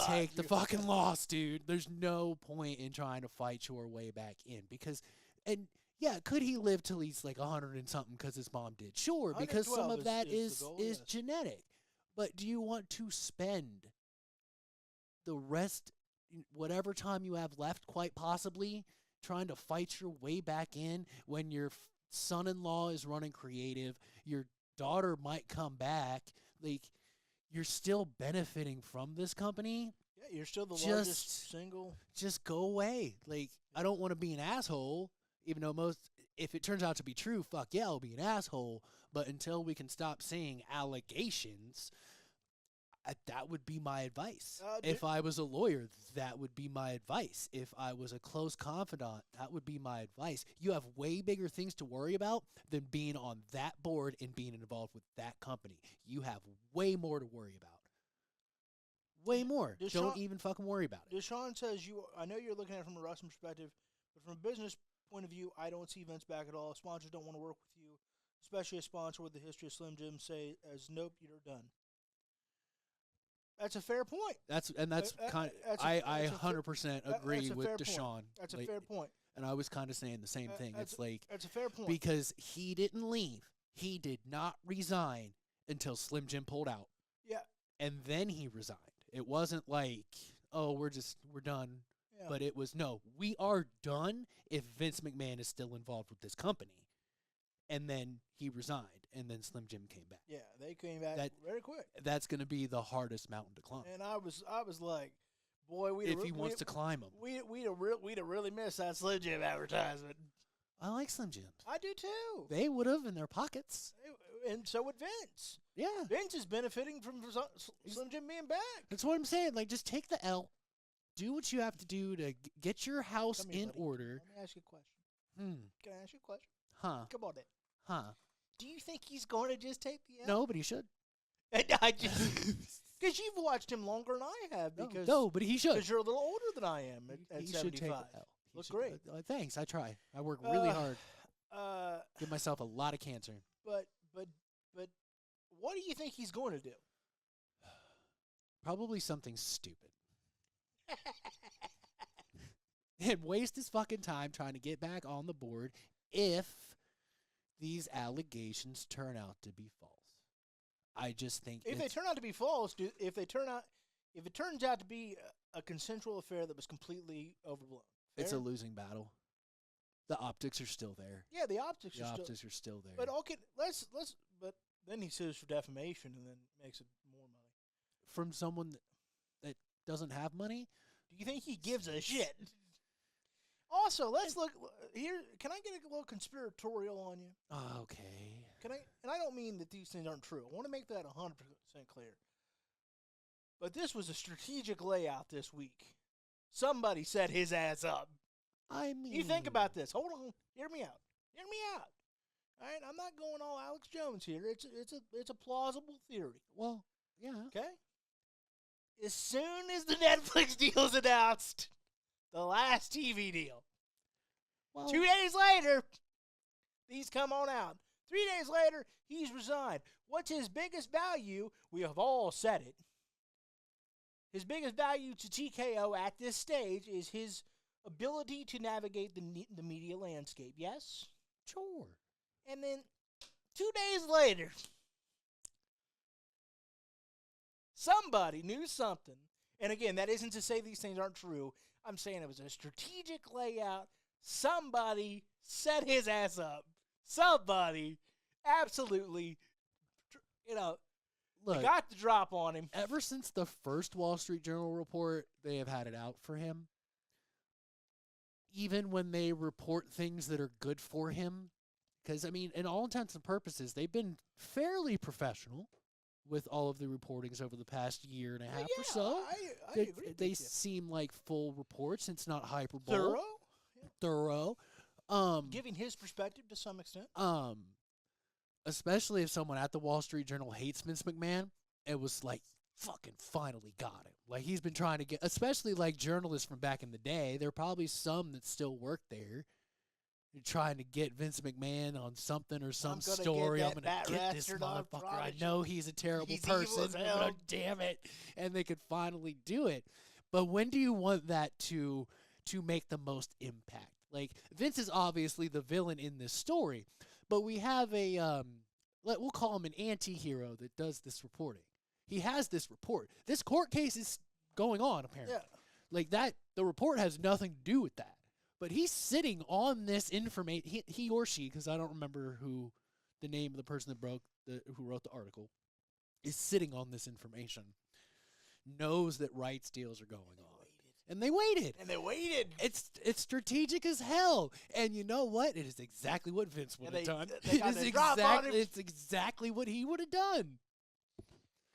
Take the fucking loss, dude. There's no point in trying to fight your way back in because, and yeah, could he live till he's like 100 and something because his mom did? Sure, because some of that is genetic. But do you want to spend the rest, whatever time you have left, quite possibly, trying to fight your way back in when your son-in-law is running creative, your daughter might come back, like, you're still benefiting from this company. Yeah, you're still the largest single. Just go away. Like, I don't want to be an asshole, even though if it turns out to be true, fuck yeah, I'll be an asshole. But until we can stop seeing allegations, that would be my advice. If I was a lawyer, that would be my advice. If I was a close confidant, that would be my advice. You have way bigger things to worry about than being on that board and being involved with that company. You have way more to worry about. Way more. Don't even fucking worry about it. Deshaun says, I know you're looking at it from a wrestling perspective, but from a business point of view, I don't see Vince back at all. Sponsors don't want to work with you, especially a sponsor with the history of Slim Jim say as nope, you're done. That's a fair point. I 100% agree with Deshaun. That's a fair point. And I was kind of saying the same thing. That's a fair point. Because he didn't leave. He did not resign until Slim Jim pulled out. Yeah. And then he resigned. It wasn't like, oh, we're done. Yeah. But it was, no, we are done if Vince McMahon is still involved with this company. And then he resigned, and then Slim Jim came back. Yeah, they came back very quick. That's going to be the hardest mountain to climb. And I was like, boy, if he wants to climb them. We'd have really missed that Slim Jim advertisement. I like Slim Jims. I do too. They would have in their pockets. And so would Vince. Yeah. Vince is benefiting from Slim Jim being back. That's what I'm saying. Like, just take the L. Do what you have to do to get your house in order. Let me ask you a question. Can I ask you a question? Huh. Come on, then. Huh. Do you think he's going to just take the L? No, but he should. I just because you've watched him longer than I have. Because no, but he should. Because you're a little older than I am at he 75. should take the L. Look great. Thanks. I try. I work really hard. Give myself a lot of cancer. But what do you think he's going to do? Probably something stupid. And waste his fucking time trying to get back on the board if these allegations turn out to be false. I just think if they turn out to be false, if it turns out to be a consensual affair that was completely overblown, fair? It's a losing battle. The optics are still there. Yeah, the optics are still there. But okay, but then he sues for defamation and then makes it more money from someone that doesn't have money. Do you think he gives a shit? Also, let's look here. Can I get a little conspiratorial on you? Okay. Can I? And I don't mean that these things aren't true. I want to make that 100% clear. But this was a strategic layout this week. Somebody set his ass up. I mean, you think about this. Hold on. Hear me out. All right, I'm not going all Alex Jones here. It's a plausible theory. Well, yeah. Okay. As soon as the Netflix deal's announced, the last TV deal, 2 days later, these come on out. 3 days later, he's resigned. What's his biggest value? We have all said it. His biggest value to TKO at this stage is his ability to navigate the media landscape. Yes? Sure. And then 2 days later, somebody knew something. And again, that isn't to say these things aren't true. I'm saying it was a strategic layout. Somebody set his ass up. Somebody absolutely, Look, got the drop on him. Ever since the first Wall Street Journal report, they have had it out for him. Even when they report things that are good for him. Because, I mean, in all intents and purposes, they've been fairly professional with all of the reportings over the past year and a half or so. I agree. They seem like full reports. It's not hyperbole. Thorough. Yeah. Thorough. Giving his perspective to some extent. Especially if someone at the Wall Street Journal hates Vince McMahon, it was like, fucking finally got him. Like, he's been trying to get, especially like journalists from back in the day, there are probably some that still work there. They're trying to get Vince McMahon on something or some story. I'm going to get this motherfucker. I know he's a terrible person. Oh, damn it. And they could finally do it. But when do you want that to make the most impact? Like, Vince is obviously the villain in this story, but we have we'll call him an anti-hero that does this reporting. He has this report. This court case is going on, apparently. Yeah. Like, that, the report has nothing to do with that. But he's sitting on this information. He or she, because I don't remember who the name of the person that who wrote the article, is sitting on this information. Knows that rights deals are going on. And they waited. It's strategic as hell. And you know what? It is exactly what Vince would have done. It's exactly what he would have done.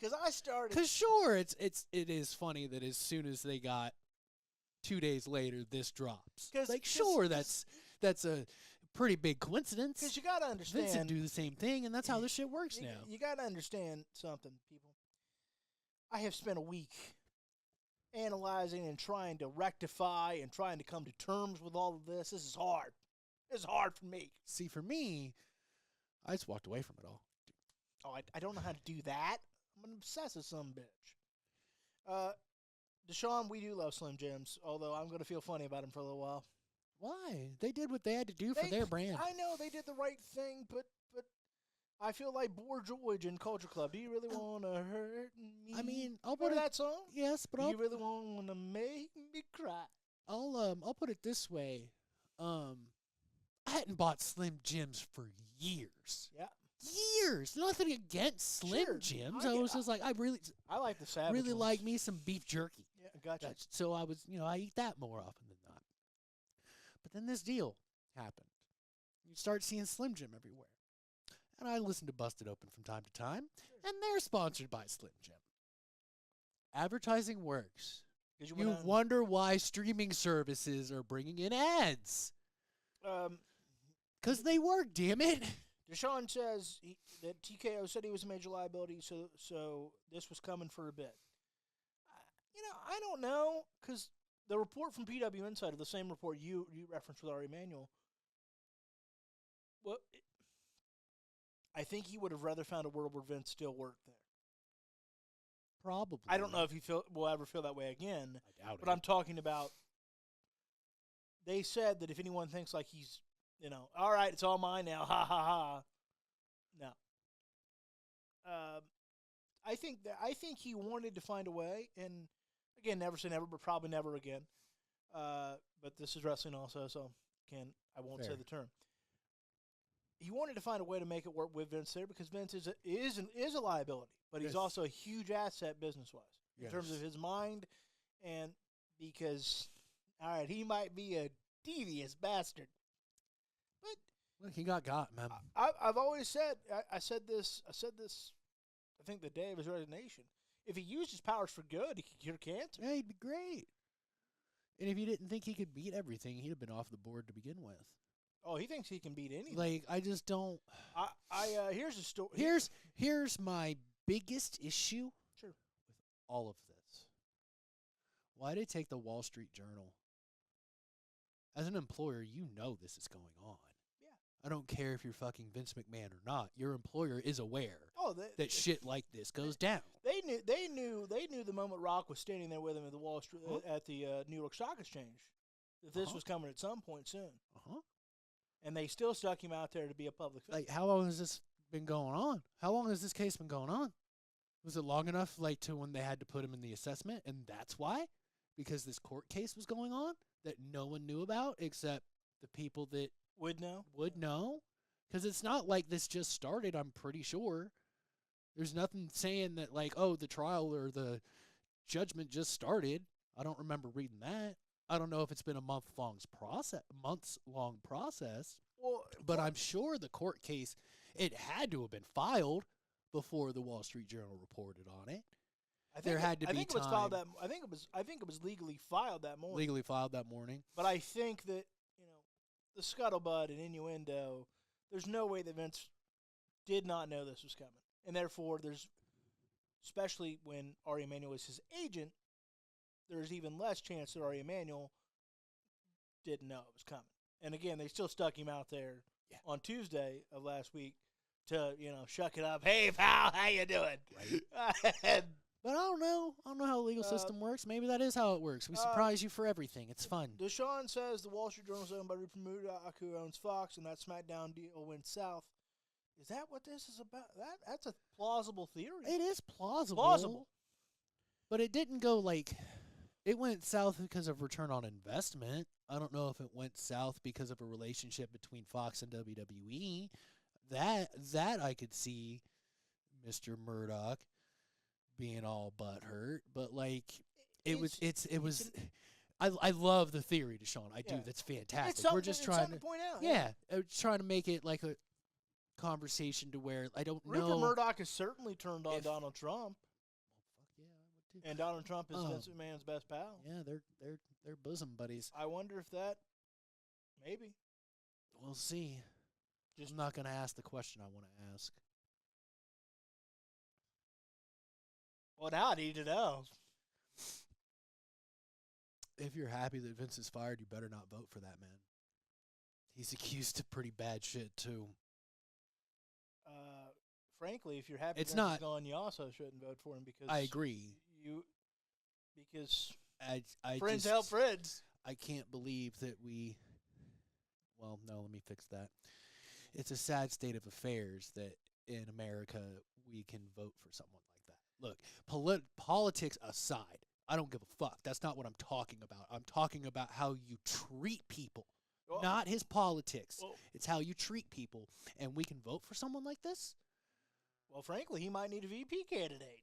Because sure, it is funny that as soon as they got 2 days later, this drops. That's a pretty big coincidence. Because you got to understand. Vince would do the same thing, and that's how this shit works now. You got to understand something, people. I have spent a week analyzing and trying to rectify and trying to come to terms with all of this. This is hard. This is hard for me. See, for me, I just walked away from it all. Oh, I don't know how to do that. I'm an obsessive son of a bitch. Deshaun, we do love Slim Jims, although I'm going to feel funny about him for a little while. Why? They did what they had to do for their brand. I know they did the right thing, but I feel like Boy George in Culture Club. Do you really want to hurt me? I mean, I'll put that song. Yes, but do you really want to make me cry? I'll put it this way. I hadn't bought Slim Jims for years. Yeah. Years. Nothing against Slim Jims. I was just like, I like the Savage really ones. like me some beef jerky. Yeah, gotcha. So I was, I eat that more often than not. But then this deal happened. You start seeing Slim Jim everywhere. And I listen to Busted Open from time to time, and they're sponsored by Slim Jim. Advertising works. You wonder why streaming services are bringing in ads. Because they work, damn it. Deshaun says that TKO said he was a major liability, so this was coming for a bit. I don't know, because the report from PW Insider, the same report you referenced with Ari Emanuel, well, I think he would have rather found a world where Vince still worked there. Probably. I don't know if he will ever feel that way again. I doubt it. But I'm talking about, they said that if anyone thinks like he's, all right, it's all mine now, ha, ha, ha. No. I think he wanted to find a way, and again, never say never, but probably never again. But this is wrestling also, so I won't say the term. He wanted to find a way to make it work with Vince there because Vince is a liability, but he's also a huge asset business-wise in terms of his mind, and because, all right, he might be a devious bastard, but look, he got man. I've always said I said this. I think the day of his resignation. If he used his powers for good, he could cure cancer. Yeah, he'd be great. And if you didn't think he could beat everything, he'd have been off the board to begin with. Oh, he thinks he can beat anything. Like, I just don't. Here's a story. Here's my biggest issue. Sure. With all of this. Why did they take the Wall Street Journal? As an employer, you know this is going on. Yeah. I don't care if you're fucking Vince McMahon or not. Your employer is aware that shit like this goes down. They knew the moment Rock was standing there with him at the Wall Street at the New York Stock Exchange that this was coming at some point soon. And they still stuck him out there to be a public figure. Like, how long has this been going on? How long has this case been going on? Was it long enough, to when they had to put him in the assessment, and that's why? Because this court case was going on that no one knew about except the people that would know? Because it's not like this just started, I'm pretty sure. There's nothing saying that, the trial or the judgment just started. I don't remember reading that. I don't know if it's been a months-long process. Well, but I'm sure the court case, it had to have been filed before the Wall Street Journal reported on it. I think it was legally filed that morning. But I think that, the scuttlebutt and innuendo, there's no way that Vince did not know this was coming. And therefore, especially when Ari Emanuel was his agent, there's even less chance that Ari Emanuel didn't know it was coming. And again, they still stuck him out there on Tuesday of last week to, shuck it up. Hey, pal, how you doing? Right. But I don't know. I don't know how the legal system works. Maybe that is how it works. We surprise you for everything. It's fun. Deshaun says the Wall Street Journal is owned by Rupert Murdoch, who owns Fox, and that SmackDown deal went south. Is that what this is about? That's a plausible theory. It is plausible. But it didn't go it went south because of return on investment. I don't know if it went south because of a relationship between Fox and WWE. That I could see Mr. Murdoch being all butthurt, but I love the theory, Deshaun. I do. That's fantastic. We're just trying to point out. Yeah, trying to make it like a conversation to where I don't know. Rupert Murdoch has certainly turned on Donald Trump. Well, fuck yeah, I would too. And Donald Trump is Vince McMahon's best pal. Yeah, they're bosom buddies. I wonder if that maybe. We'll see. I'm not going to ask the question I want to ask. Well, now I need to know. If you're happy that Vince is fired, you better not vote for that man. He's accused of pretty bad shit, too. Frankly, if you're happy Vince is gone, you also shouldn't vote for him because I agree. Because I friends help friends. I can't believe that well, no, let me fix that. It's a sad state of affairs that in America we can vote for someone like that. Look, politics aside, I don't give a fuck. That's not what I'm talking about. I'm talking about how you treat people, not his politics. It's how you treat people. And we can vote for someone like this? Well, frankly, he might need a VP candidate.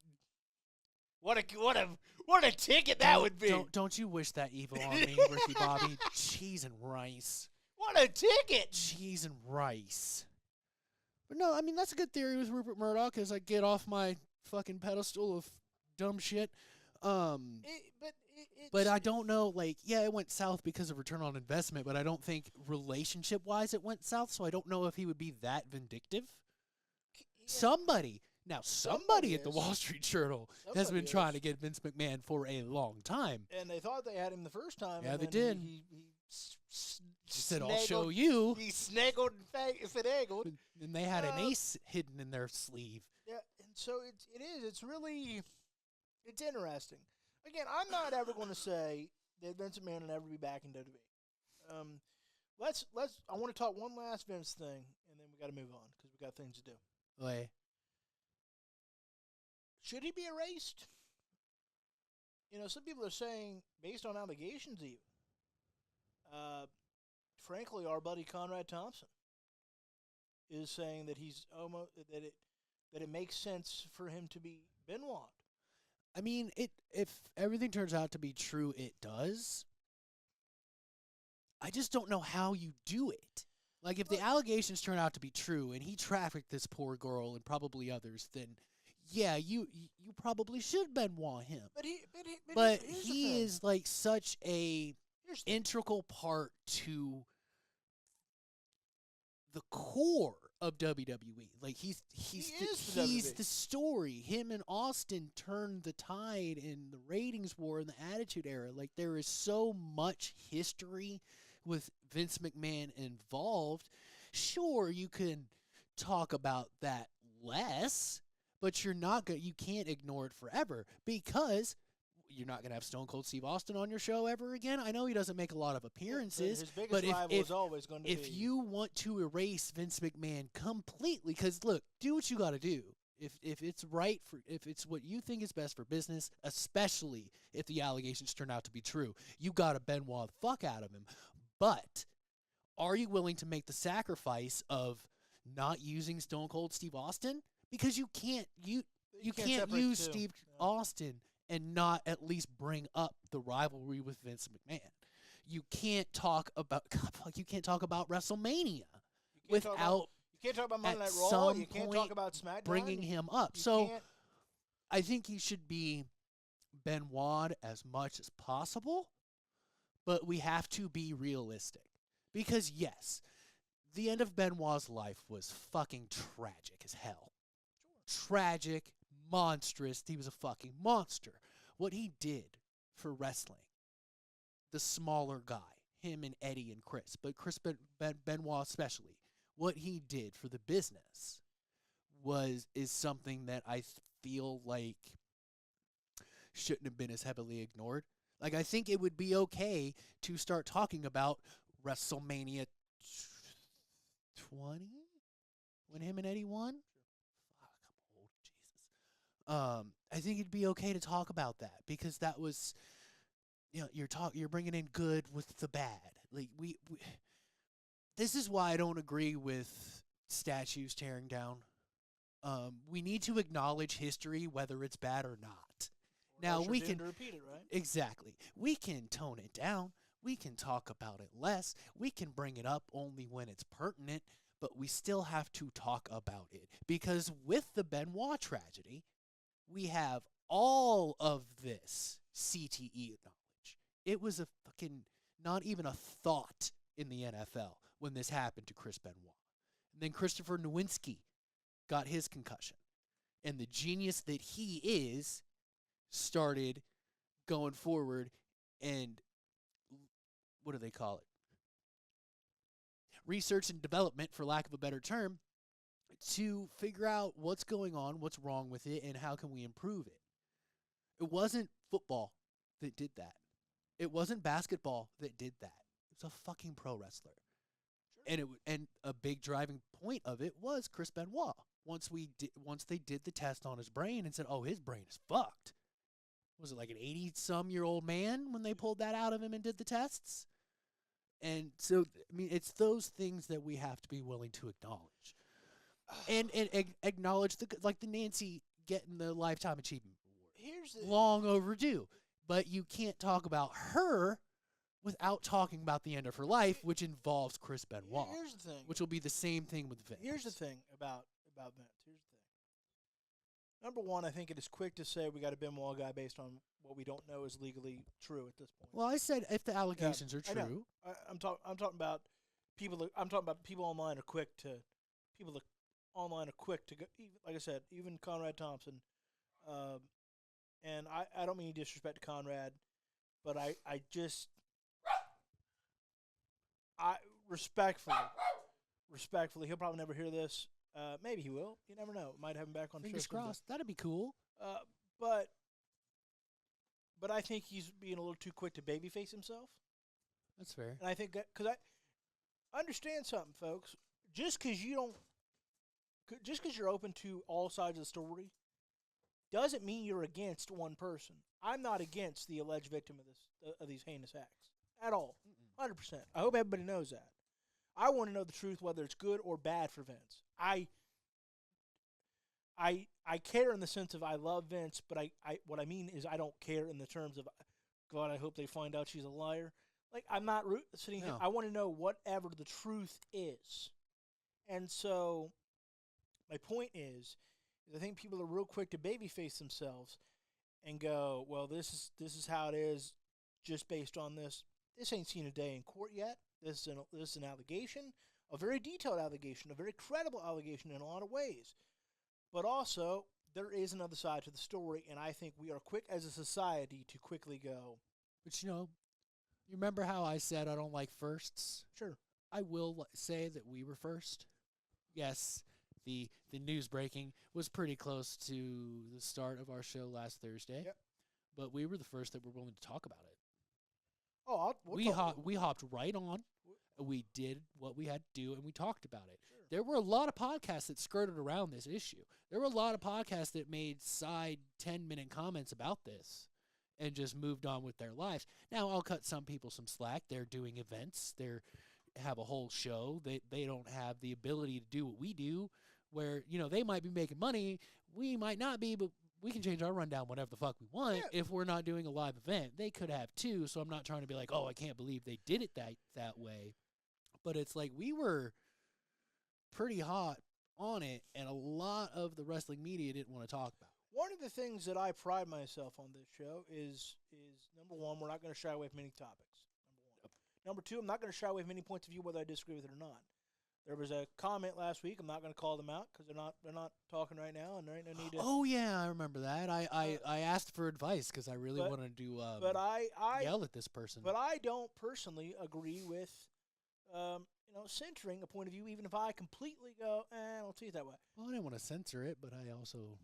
What a ticket that would be. Don't you wish that evil on me, Ricky Bobby? Cheese and rice. What a ticket. Cheese and rice. But no, I mean, that's a good theory with Rupert Murdoch as I get off my fucking pedestal of dumb shit. But I don't know, like, yeah, it went south because of return on investment, but I don't think relationship-wise it went south, so I don't know if he would be that vindictive. Yeah. Somebody at the Wall Street Journal has been trying to get Vince McMahon for a long time. And they thought they had him the first time. Yeah, and they did. He said, I'll show you. He snaggled and finagled. And they had an ace hidden in their sleeve. Yeah, and so it's really, it's interesting. Again, I'm not ever going to say that Vince McMahon will never be back in WWE. I want to talk one last Vince thing, and then we got to move on because we got things to do. Okay. Should he be erased? You know, some people are saying, based on allegations even, frankly, our buddy Conrad Thompson is saying that he's almost that it makes sense for him to be Benoit. I mean, if everything turns out to be true, it does. I just don't know how you do it. Like, if the allegations turn out to be true and he trafficked this poor girl and probably others, then yeah, you probably should Benoit him. But he is like such a integral part to the core of WWE. Like he's the story. Him and Austin turned the tide in the ratings war in the Attitude Era. Like, there is so much history with Vince McMahon involved. Sure, you can talk about that less, but you can't ignore it forever, because you're not going to have Stone Cold Steve Austin on your show ever again. I know he doesn't make a lot of appearances, his biggest rival is always going to be. If you want to erase Vince McMahon completely, because look, do what you got to do. If it's right if it's what you think is best for business, especially if the allegations turn out to be true, you got to Benoit the fuck out of him. But are you willing to make the sacrifice of not using Stone Cold Steve Austin? Because you can't use Steve Austin and not at least bring up the rivalry with Vince McMahon. You can't talk about WrestleMania without you can't talk about Monday Night Raw. You can't talk about SmackDown. Bringing him up. So I think he should be Benoit as much as possible, but we have to be realistic. Because yes, the end of Benoit's life was fucking tragic as hell. Tragic, monstrous. He was a fucking monster. What he did for wrestling, the smaller guy, him and Eddie and Chris, but Chris Benoit especially, what he did for the business is something that I feel like shouldn't have been as heavily ignored. Like, I think it would be okay to start talking about WrestleMania 20 when him and Eddie won. I think it'd be okay to talk about that, because that was, you're bringing in good with the bad. Like this is why I don't agree with statues tearing down. We need to acknowledge history, whether it's bad or not. Now we can repeat it, right? Exactly. We can tone it down. We can talk about it less. We can bring it up only when it's pertinent, but we still have to talk about it, because with the Benoit tragedy, we have all of this CTE knowledge. It was a fucking, not even a thought in the NFL when this happened to Chris Benoit. And then Christopher Nowinski got his concussion. And the genius that he is started going forward and, what do they call it? Research and development, for lack of a better term, to figure out what's going on, what's wrong with it, and how can we improve it. It wasn't football that did that. It wasn't basketball that did that. It was a fucking pro wrestler. Sure. And a big driving point of it was Chris Benoit. Once they did the test on his brain and said, oh, his brain is fucked, was it like an 80-some-year-old man when they pulled that out of him and did the tests? And so, I mean, it's those things that we have to be willing to acknowledge. And acknowledge, the Nancy getting the Lifetime Achievement Award. Long overdue. But you can't talk about her without talking about the end of her life, which involves Chris Benoit. Here's the thing. Which will be the same thing with Vince. Here's the thing about Vince. Here's the thing. Number one, I think it is quick to say we got a Benoit guy based on what we don't know is legally true at this point. Well, I said if the allegations are true. I'm talking about people. I'm talking about people online are quick to go. Like I said, even Conrad Thompson. And I don't mean any disrespect to Conrad, but I respectfully, he'll probably never hear this. Maybe he will. You never know. Might have him back on. Fingers crossed. That'd be cool. But I think he's being a little too quick to babyface himself. That's fair. And I think that because I understand something, folks. Just because you're open to all sides of the story, doesn't mean you're against one person. I'm not against the alleged victim of these heinous acts at all. 100%. I hope everybody knows that. I want to know the truth, whether it's good or bad for Vince. I care in the sense of I love Vince, but what I mean is I don't care in the terms of, God, I hope they find out she's a liar. Like, I'm not sitting here. I want to know whatever the truth is. And so my point is I think people are real quick to babyface themselves and go, well, this is how it is just based on this. This ain't seen a day in court yet. This is an allegation, a very detailed allegation, a very credible allegation in a lot of ways. But also, there is another side to the story, and I think we are quick as a society to quickly go. But, you remember how I said I don't like firsts? Sure. I will say that we were first. Yes, the news breaking was pretty close to the start of our show last Thursday. Yep. But we were the first that were willing to talk about it. Oh, we hopped right on. We did what we had to do, and we talked about it. Sure. There were a lot of podcasts that skirted around this issue. There were a lot of podcasts that made side 10-minute comments about this and just moved on with their lives. Now, I'll cut some people some slack. They're doing events. They have a whole show. They don't have the ability to do what we do, where, they might be making money. We might not be, but we can change our rundown whenever the fuck we want if we're not doing a live event. They could have too, so I'm not trying to be like, oh, I can't believe they did it that way. But it's like we were pretty hot on it, and a lot of the wrestling media didn't want to talk about it. One of the things that I pride myself on this show is number one, we're not going to shy away from any topics. Number one. Yep. Number two, I'm not going to shy away from any points of view whether I disagree with it or not. There was a comment last week. I'm not going to call them out because they're not talking right now, and there ain't no need to. Oh yeah, I remember that. I asked for advice because I really wanted to. I yell at this person. But I don't personally agree with, censoring a point of view, even if I completely go, I don't see it that way. Well, I didn't want to censor it, but I also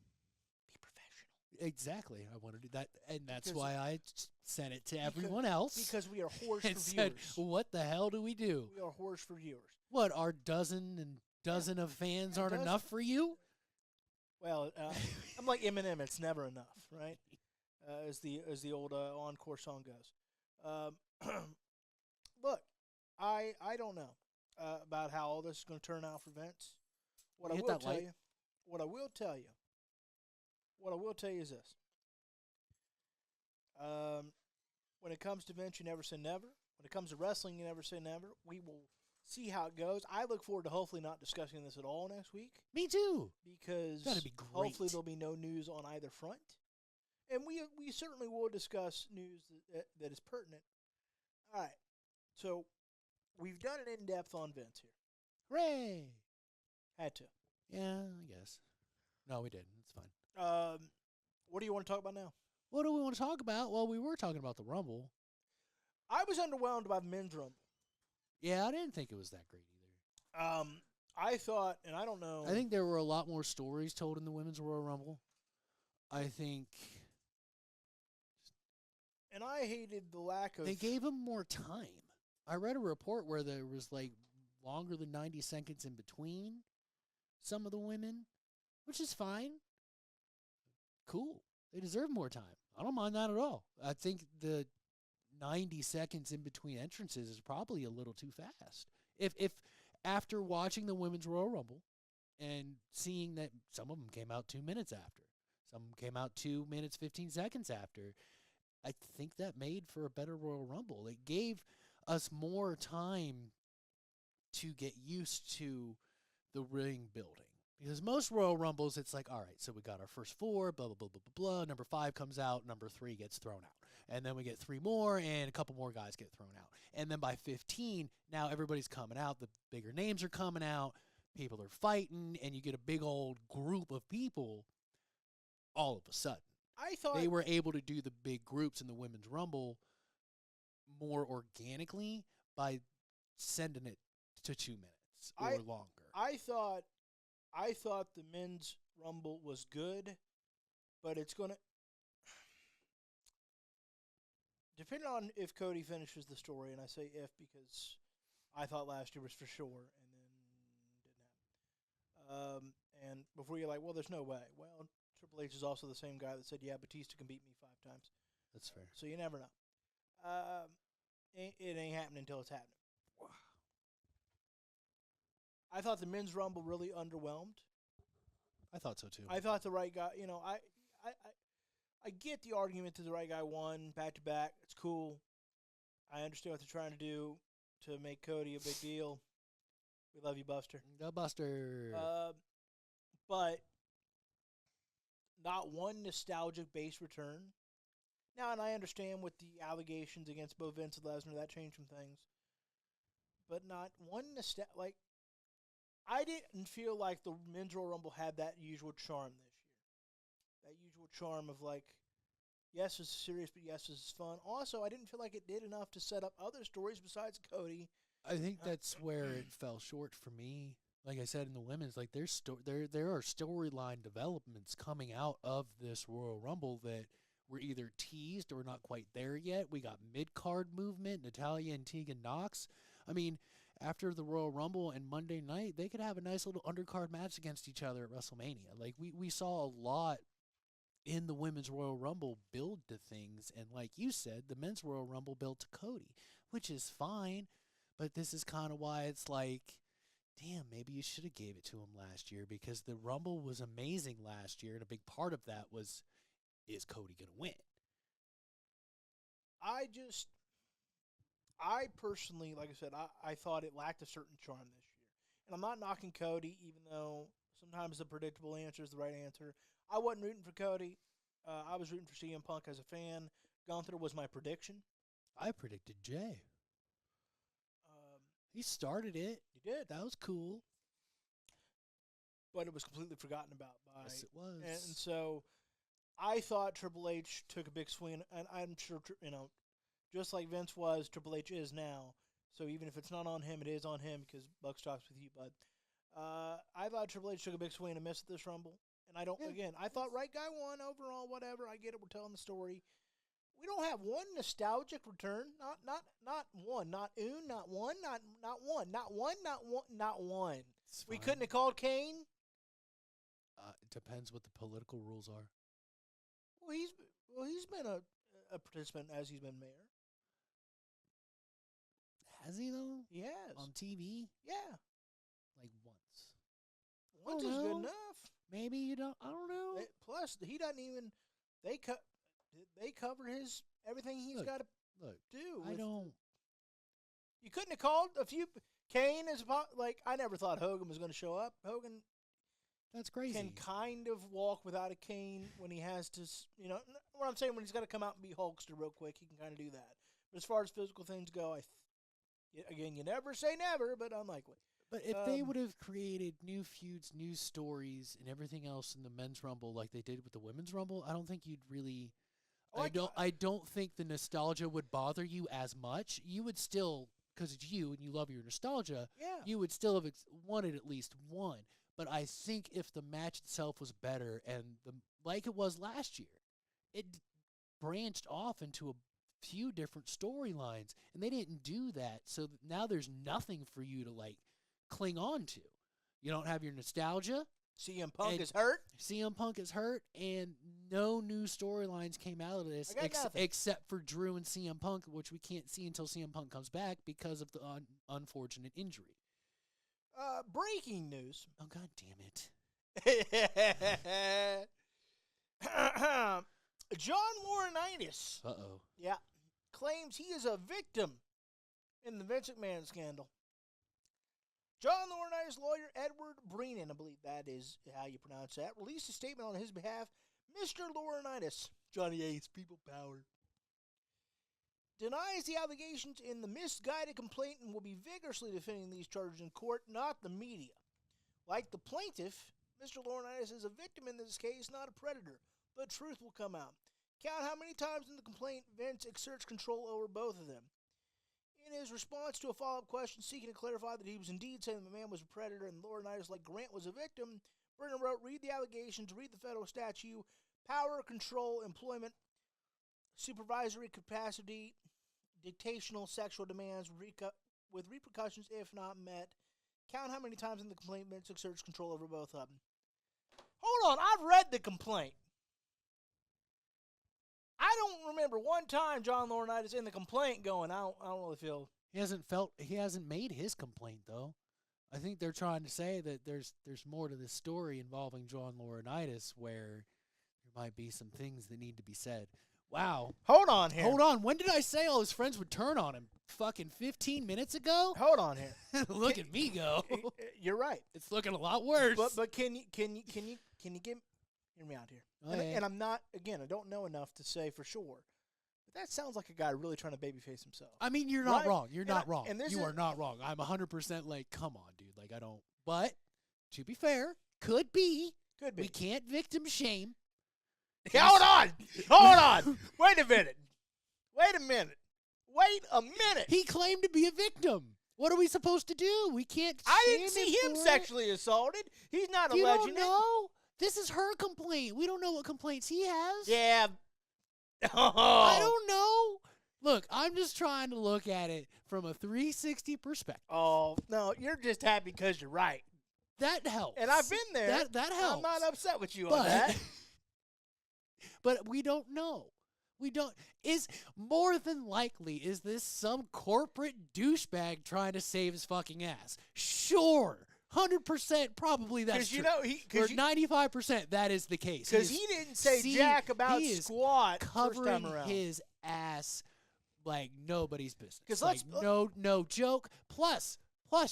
be professional. Exactly, I want to do that, and that's why I sent it to everyone else. Because we are whores for said, viewers. What the hell do we do? We are whores for viewers. What, our dozen of fans aren't enough for you? Well, I'm like Eminem. It's never enough, right? As the old encore song goes. Look, I don't know about how all this is going to turn out for Vince. What I will tell you is this. When it comes to Vince, you never say never. When it comes to wrestling, you never say never. We will see how it goes. I look forward to hopefully not discussing this at all next week. Me too. Because that'd be great. Hopefully there'll be no news on either front. And we certainly will discuss news that is pertinent. All right. So we've done an in-depth on Vince here. Hooray! Had to. Yeah, I guess. No, we didn't. It's fine. What do you want to talk about now? What do we want to talk about? Well, we were talking about the Rumble. I was underwhelmed by the men's Rumble. Yeah, I didn't think it was that great either. I thought, and I don't know. I think there were a lot more stories told in the Women's Royal Rumble. I think. And I hated the lack of. They gave them more time. I read a report where there was longer than 90 seconds in between some of the women, which is fine. Cool. They deserve more time. I don't mind that at all. I think the 90 seconds in between entrances is probably a little too fast. If after watching the Women's Royal Rumble and seeing that some of them came out 2 minutes after, some came out 2 minutes, 15 seconds after, I think that made for a better Royal Rumble. It gave us more time to get used to the ring building. Because most Royal Rumbles, it's like, all right, so we got our first 4, blah, blah, blah, blah, blah, blah. Number 5 comes out, number 3 gets thrown out. And then we get 3 more, and a couple more guys get thrown out. And then by 15, now everybody's coming out. The bigger names are coming out. People are fighting, and you get a big old group of people all of a sudden. I thought they were able to do the big groups in the Women's Rumble more organically by sending it to 2 minutes or longer. I thought the Men's Rumble was good, but it's going to depending on if Cody finishes the story, and I say if because I thought last year was for sure, and then didn't happen. And before you're like, well, there's no way. Well, Triple H is also the same guy that said, yeah, Batista can beat me 5 times. That's fair. So you never know. It ain't happening until it's happening. Wow. I thought the Men's Rumble really underwhelmed. I thought so too. I thought the right guy, I get the argument that the right guy won back to back. It's cool. I understand what they're trying to do to make Cody a big deal. We love you, Buster. Go Buster. But not one nostalgic base return. Now, and I understand with the allegations against both Vince and Lesnar, that changed some things. But not one nostalgic. I didn't feel like the Men's Royal Rumble had that usual charm this year. That usual charm of like, yes, it's serious, but yes, it's fun. Also, I didn't feel like it did enough to set up other stories besides Cody. I think that's where it fell short for me. Like I said in the women's, like there are storyline developments coming out of this Royal Rumble that were either teased or not quite there yet. We got mid-card movement, Natalya and Tegan Nox. I mean, after the Royal Rumble and Monday night, they could have a nice little undercard match against each other at WrestleMania. Like we saw a lot in the Women's Royal Rumble build to things, and like you said, the Men's Royal Rumble built to Cody, which is fine, but this is kind of why it's like, damn, maybe you should have gave it to him last year, because the Rumble was amazing last year, and a big part of that was, is Cody going to win? I personally, like I said, I thought it lacked a certain charm this year. And I'm not knocking Cody, even though sometimes the predictable answer is the right answer. I wasn't rooting for Cody. I was rooting for CM Punk as a fan. Gunther was my prediction. I predicted Jay. He started it. He did. That was cool. But it was completely forgotten about by... Yes, it was. And so I thought Triple H took a big swing, and I'm sure, just like Vince was, Triple H is now. So even if it's not on him, it is on him because buck stops with you, bud. I thought Triple H took a big swing and missed this Rumble. And I thought right guy won overall, whatever. I get it. We're telling the story. We don't have one nostalgic return. Not one. Not one. Not one. Not one. We couldn't have called Kane. It depends what the political rules are. Well, he's been a participant as he's been mayor. Has he though? He has. On TV? Yeah. Like once. Once is good enough. Maybe you don't. I don't know. Plus, he doesn't even. They cover his everything he's got to do. You couldn't have called a few. Kane is like, I never thought Hogan was going to show up. Hogan. That's crazy. Can kind of walk without a cane when he has to, what I'm saying, when he's got to come out and be Hulkster real quick, he can kind of do that. But as far as physical things go, again, you never say never, but unlikely. But if they would have created new feuds, new stories, and everything else in the Men's Rumble like they did with the Women's Rumble, I don't think you'd really... I don't think the nostalgia would bother you as much. You would still, because it's you and you love your nostalgia, you would still have wanted at least one. But I think if the match itself was better and like it was last year, it branched off into a few different storylines, and they didn't do that. So now there's nothing for you to like cling on to. You don't have your nostalgia. CM Punk is hurt. CM Punk is hurt, and no new storylines came out of this except for Drew and CM Punk, which we can't see until CM Punk comes back because of the unfortunate injury. Breaking news. Oh, God damn it. John Laurinaitis. Uh-oh. Yeah. Claims he is a victim in the Vince McMahon scandal. John Laurinaitis' lawyer, Edward Brennan, I believe that is how you pronounce that, released a statement on his behalf. Mr. Laurinaitis, Johnny Ace, people power, denies the allegations in the misguided complaint and will be vigorously defending these charges in court, not the media. Like the plaintiff, Mr. Laurinaitis is a victim in this case, not a predator. The truth will come out. Count how many times in the complaint Vince exerts control over both of them. In his response to a follow-up question seeking to clarify that he was indeed saying the man was a predator and Laurinaitis, like Grant, was a victim, Brennan wrote, read the allegations, read the federal statute, power, control, employment, supervisory capacity, dictational sexual demands with repercussions if not met. Count how many times in the complaint Vince exerts control over both of them. Hold on, I've read the complaint. I don't remember one time John Laurinaitis in the complaint going, I don't really feel. He hasn't made his complaint, though. I think they're trying to say that there's more to this story involving John Laurinaitis where there might be some things that need to be said. Wow. Hold on here. Hold on. When did I say all his friends would turn on him? Fucking 15 minutes ago? Hold on here. Look at me go. You're right. It's looking a lot worse. But can you hear me out here? Oh, and I'm not, again, I don't know enough to say for sure. But that sounds like a guy really trying to babyface himself. I mean, you're not right? wrong. You're not wrong. And you are not wrong. I'm 100% like, come on, dude. Like, I don't. But, to be fair, could be. We can't victim shame. Hold on. Hold on. Wait a minute. He claimed to be a victim. What are we supposed to do? We can't. I didn't see him sexually assaulted. He's not alleging it. You don't know? This is her complaint. We don't know what complaints he has. Yeah. I don't know. Look, I'm just trying to look at it from a 360 perspective. Oh, no, you're just happy because you're right. That helps. And I've been there. That helps. I'm not upset with you on that. But we don't know. Is more than likely, is this some corporate douchebag trying to save his fucking ass? Sure. 100% probably that's true. Or 95% that is the case. Because he didn't say jack about squat covering first time around. his ass like nobody's business. Because like, no joke. Plus,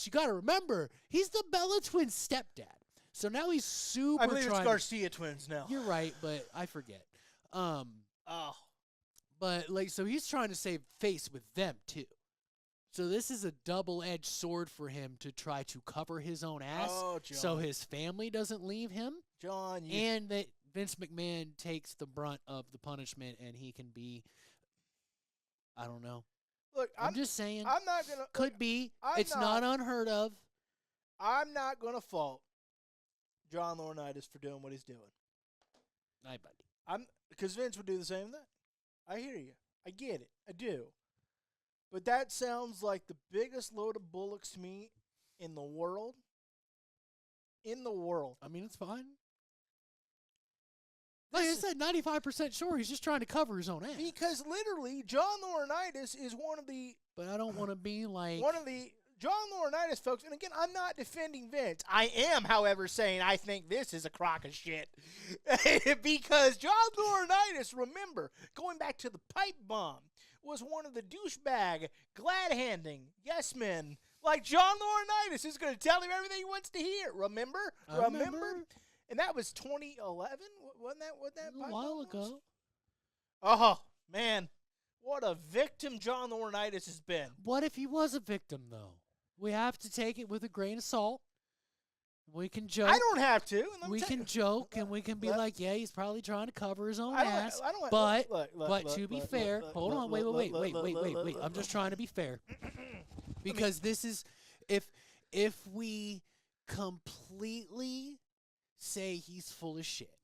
you got to remember, he's the Bella Twins' stepdad. So now he's super. I believe it's Garcia twins now. You're right, but I forget. But like, so he's trying to save face with them too. So this is a double-edged sword for him to try to cover his own ass, so his family doesn't leave him. John, and that Vince McMahon takes the brunt of the punishment, and he can be. I don't know. Look, I'm just saying. I'm not gonna. Could be. It's not unheard of. I'm not gonna fault John Laurinaitis for doing what he's doing. Aye, buddy. Because Vince would do the same thing. I hear you. I get it. I do. But that sounds like the biggest load of bullocks to me in the world. In the world. I mean, it's fine. Like I said, 95% sure he's just trying to cover his own ass. Because literally, John Laurinaitis is one of the... But I don't want to be like... One of the... John Laurinaitis, folks, and again, I'm not defending Vince. I am, however, saying I think this is a crock of shit. Because John Laurinaitis, remember, going back to the pipe bomb, was one of the douchebag, glad-handing yes men. Like John Laurinaitis is going to tell him everything he wants to hear. Remember? And that was 2011? Wasn't that a while ago? Oh, man. What a victim John Laurinaitis has been. What if he was a victim, though? We have to take it with a grain of salt. We can joke. I don't have to. We can joke, and we can be like, yeah, he's probably trying to cover his own ass. But to be fair, hold on, wait. I'm just trying to be fair. Because this is, if we completely say he's full of shit,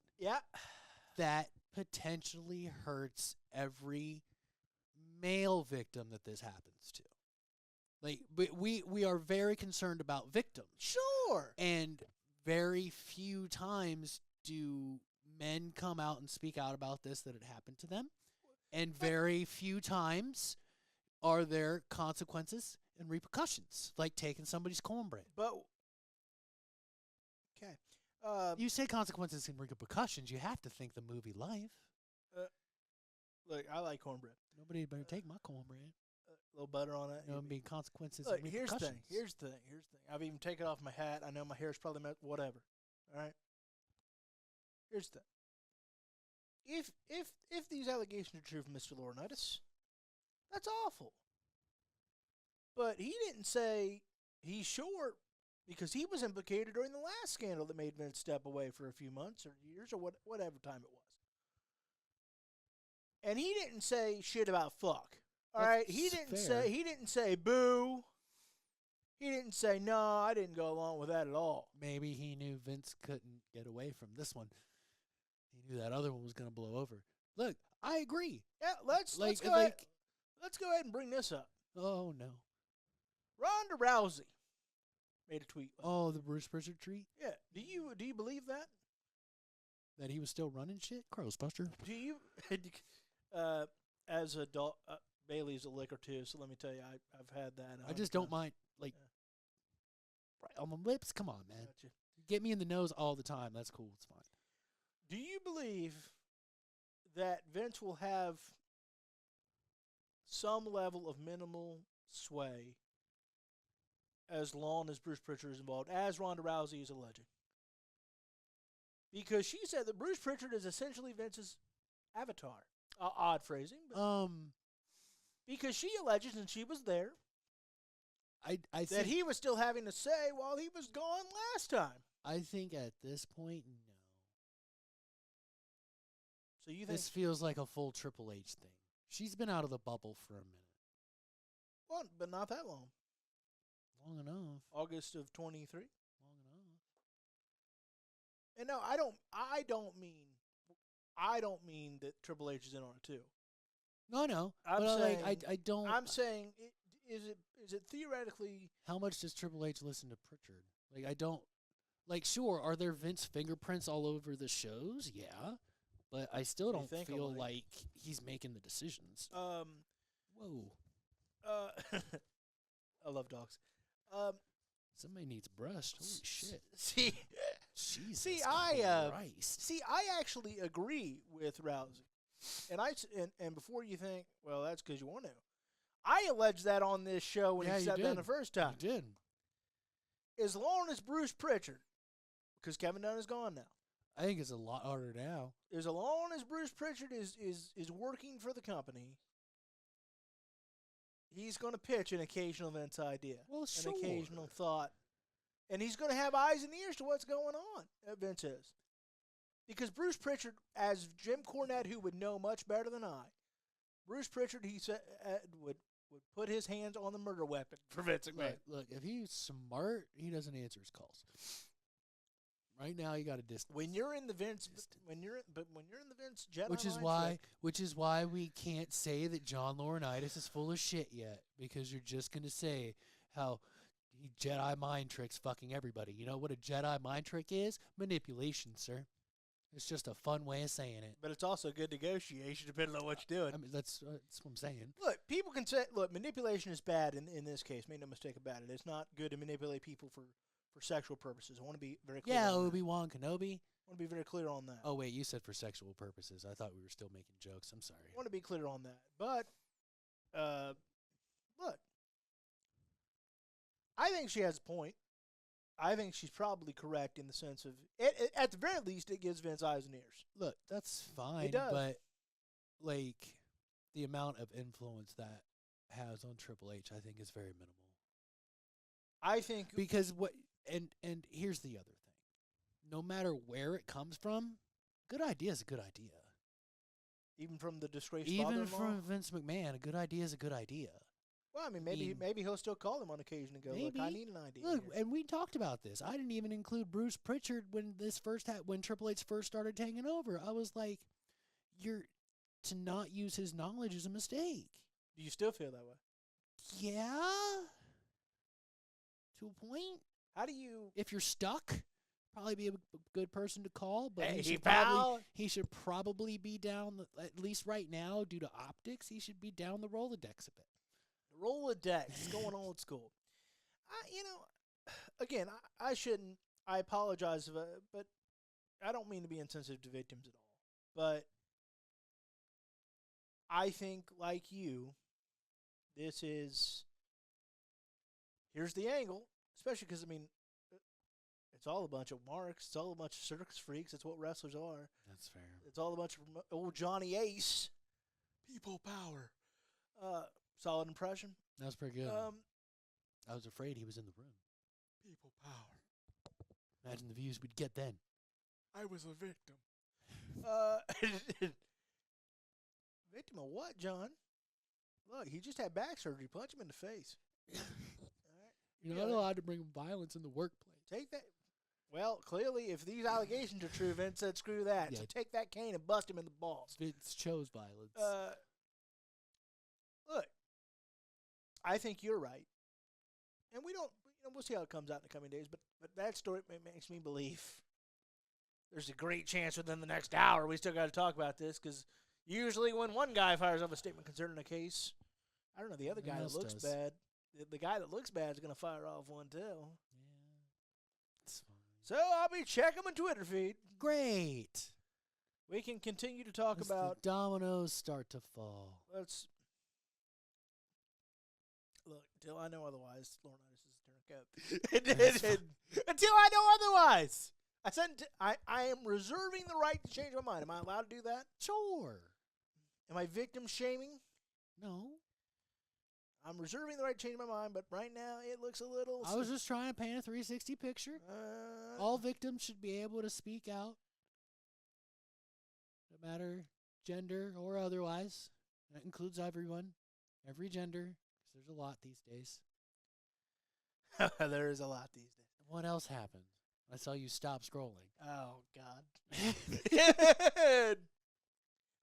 that potentially hurts every male victim that this happens to. Like we are very concerned about victims. Sure. And very few times do men come out and speak out about this that it happened to them, and very few times are there consequences and repercussions, like taking somebody's cornbread. But okay, You say consequences and repercussions, you have to think the movie Life. look, I like cornbread. Nobody better take my cornbread. A little butter on it. You know, being consequences Look, and here's the repercussions. thing. Here's the thing. Here's the thing. I've even taken off my hat. I know my hair's probably whatever. All right. Here's the thing. If these allegations are true from Mr. Laurinaitis, that's awful. But he didn't say he's short because he was implicated during the last scandal that made Vince step away for a few months or years or whatever time it was. And he didn't say shit about fuck. All right, he didn't say boo. He didn't say no. I didn't go along with that at all. Maybe he knew Vince couldn't get away from this one. He knew that other one was going to blow over. Look, I agree. Yeah, let's go ahead. Let's go ahead and bring this up. Oh no. Ronda Rousey made a tweet. Oh, the Bruce Pritchard treat? Yeah. Do you believe that? That he was still running shit? Crowsbuster. Do you? As a dog, Bailey's a lick or two, so let me tell you, I've had that. I just don't mind, like, right on the lips. Come on, man. Gotcha. Get me in the nose all the time. That's cool. It's fine. Do you believe that Vince will have some level of minimal sway as long as Bruce Pritchard is involved, as Ronda Rousey is alleging? Because she said that Bruce Pritchard is essentially Vince's avatar. Odd phrasing. But because she alleges, and she was there, I that think he was still having to say while he was gone last time. I think at this point, no. So you think This feels like a full Triple H thing. She's been out of the bubble for a minute. well, but not that long. Long enough. August of 23. Long enough. And no, I don't mean that Triple H is in on it too. No. I'm but saying, I don't. I'm saying, is it theoretically? How much does Triple H listen to Pritchard? Like, I don't. Like, sure, are there Vince fingerprints all over the shows? Yeah. But I still don't feel like he's making the decisions. Whoa. I love dogs. Somebody needs brushed. Holy shit. See, Jesus Christ. I actually agree with Rousey, and before you think, well, that's because you want to. I alleged that on this show when he sat down the first time. You did. As long as Bruce Pritchard, because Kevin Dunn is gone now. I think it's a lot harder now. As long as Bruce Pritchard is working for the company, he's going to pitch an occasional Vince idea, Well, sure. an occasional thought, and he's going to have eyes and ears to what's going on. Vince is, because Bruce Pritchard, as Jim Cornette, who would know much better than I, Bruce Pritchard, he said would put his hands on the murder weapon for Vince McMahon. Look, if he's smart, he doesn't answer his calls. Right now, you got a distance. When you're in the Vince, when you're in the Vince Jedi, which is why we can't say that John Laurinaitis is full of shit yet, because you're just gonna say how he Jedi mind tricks fucking everybody. You know what a Jedi mind trick is? Manipulation, sir. It's just a fun way of saying it. But it's also good negotiation depending on what you're doing. I mean, that's what I'm saying. Look, people can say, look, manipulation is bad in this case. Make no mistake about it. It's not good to manipulate people for sexual purposes. I want to be very clear. Yeah, on Obi-Wan Kenobi. I want to be very clear on that. Oh, wait, you said for sexual purposes. I thought we were still making jokes. I'm sorry. I want to be clear on that. But, look, I think she has a point. I think she's probably correct in the sense of, at the very least, it gives Vince eyes and ears. Look, that's fine. It does. But, like, the amount of influence that has on Triple H, I think, is very minimal. I think Because what, and here's the other thing. No matter where it comes from, good idea is a good idea. even from the disgraced Even father-in-law. from Vince McMahon, a good idea is a good idea. Well, I mean, maybe he'll still call him on occasion and go, Maybe. look, I need an idea. Look, here. and we talked about this. I didn't even include Bruce Pritchard when when Triple H first started taking over. I was like, to not use his knowledge is a mistake. Do you still feel that way? Yeah. To a point. How do you... If you're stuck, probably be a good person to call, but Hey, he should probably be down, at least right now, due to optics, he should be down the Rolodex a bit. The Rolodex, going old school. Again, I shouldn't. I apologize, but I don't mean to be insensitive to victims at all. But I think, like you, here's the angle, especially because, it's all a bunch of marks. It's all a bunch of circus freaks. That's what wrestlers are. That's fair. It's all a bunch of old Johnny Ace. People power. Solid impression. That was pretty good. I was afraid he was in the room. People power. Imagine the views we'd get then. I was a victim. Victim of what, John? Look, he just had back surgery. Punch him in the face. All right. You're not allowed to bring violence in the workplace. Take that. Well, clearly, if these allegations are true, Vince said screw that. Yeah. So take that cane and bust him in the balls. Vince chose violence. Look, I think you're right. And we'll see how it comes out in the coming days, but that story makes me believe there's a great chance within the next hour we still got to talk about this, because usually when one guy fires off a statement concerning a case, I don't know, the other guy that looks bad, the guy that looks bad is going to fire off one too. Yeah. It's fine. So I'll be checking my Twitter feed. Great. We can continue to talk As about. the dominoes start to fall. Let's look. Until I know otherwise, Laurinaitis is a turncoat. Until I know otherwise, I am reserving the right to change my mind. Am I allowed to do that? Sure. Am I victim shaming? No. I'm reserving the right to change my mind, but right now it looks a little. I was just trying to paint a 360 picture. All victims should be able to speak out, no matter gender or otherwise. That includes everyone, every gender, because there's a lot these days. There is a lot these days. What else happened? I saw you stop scrolling. Oh, God.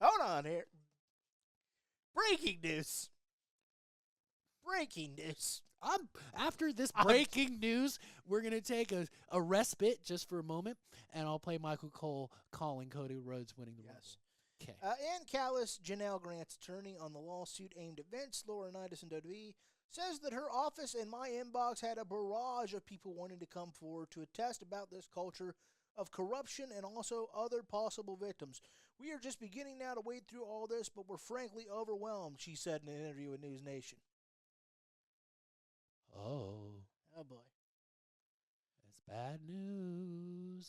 Hold on here. Breaking news. After this breaking news, we're going to take a respite just for a moment, and I'll play Michael Cole calling Cody Rhodes winning the Rumble. Okay. Ann Callis, Janelle Grant's attorney on the lawsuit aimed at Vince, Laurinaitis, and WWE, says that her office and my inbox had a barrage of people wanting to come forward to attest about this culture of corruption and also other possible victims. We are just beginning now to wade through all this, but we're frankly overwhelmed, she said in an interview with News Nation. Oh boy. That's bad news.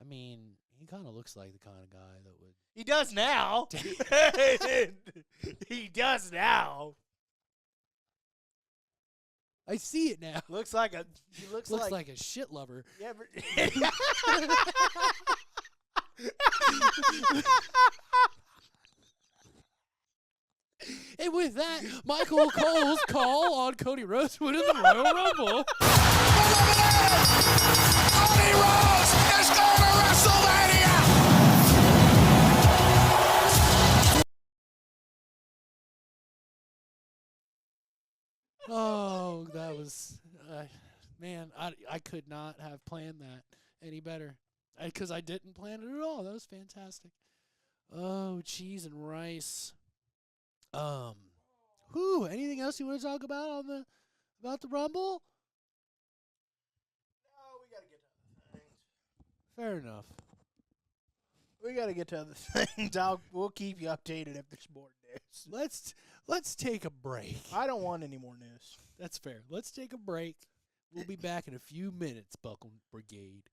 I mean, he kind of looks like the kind of guy that would. He does now. He does now. I see it now. He looks like a shit lover. Yeah, And with that, Michael Cole's call on Cody Rhodes winning the Royal Rumble. Cody Rhodes is going to WrestleMania! Oh, that was, man, I could not have planned that any better. Because I didn't plan it at all. That was fantastic. Oh, cheese and rice. Anything else you want to talk about about the Rumble? No, we got to get to other things. Fair enough. We got to get to other things. We'll keep you updated if there's more news. Let's take a break. I don't want any more news. That's fair. Let's take a break. We'll be back in a few minutes, Buckle Brigade.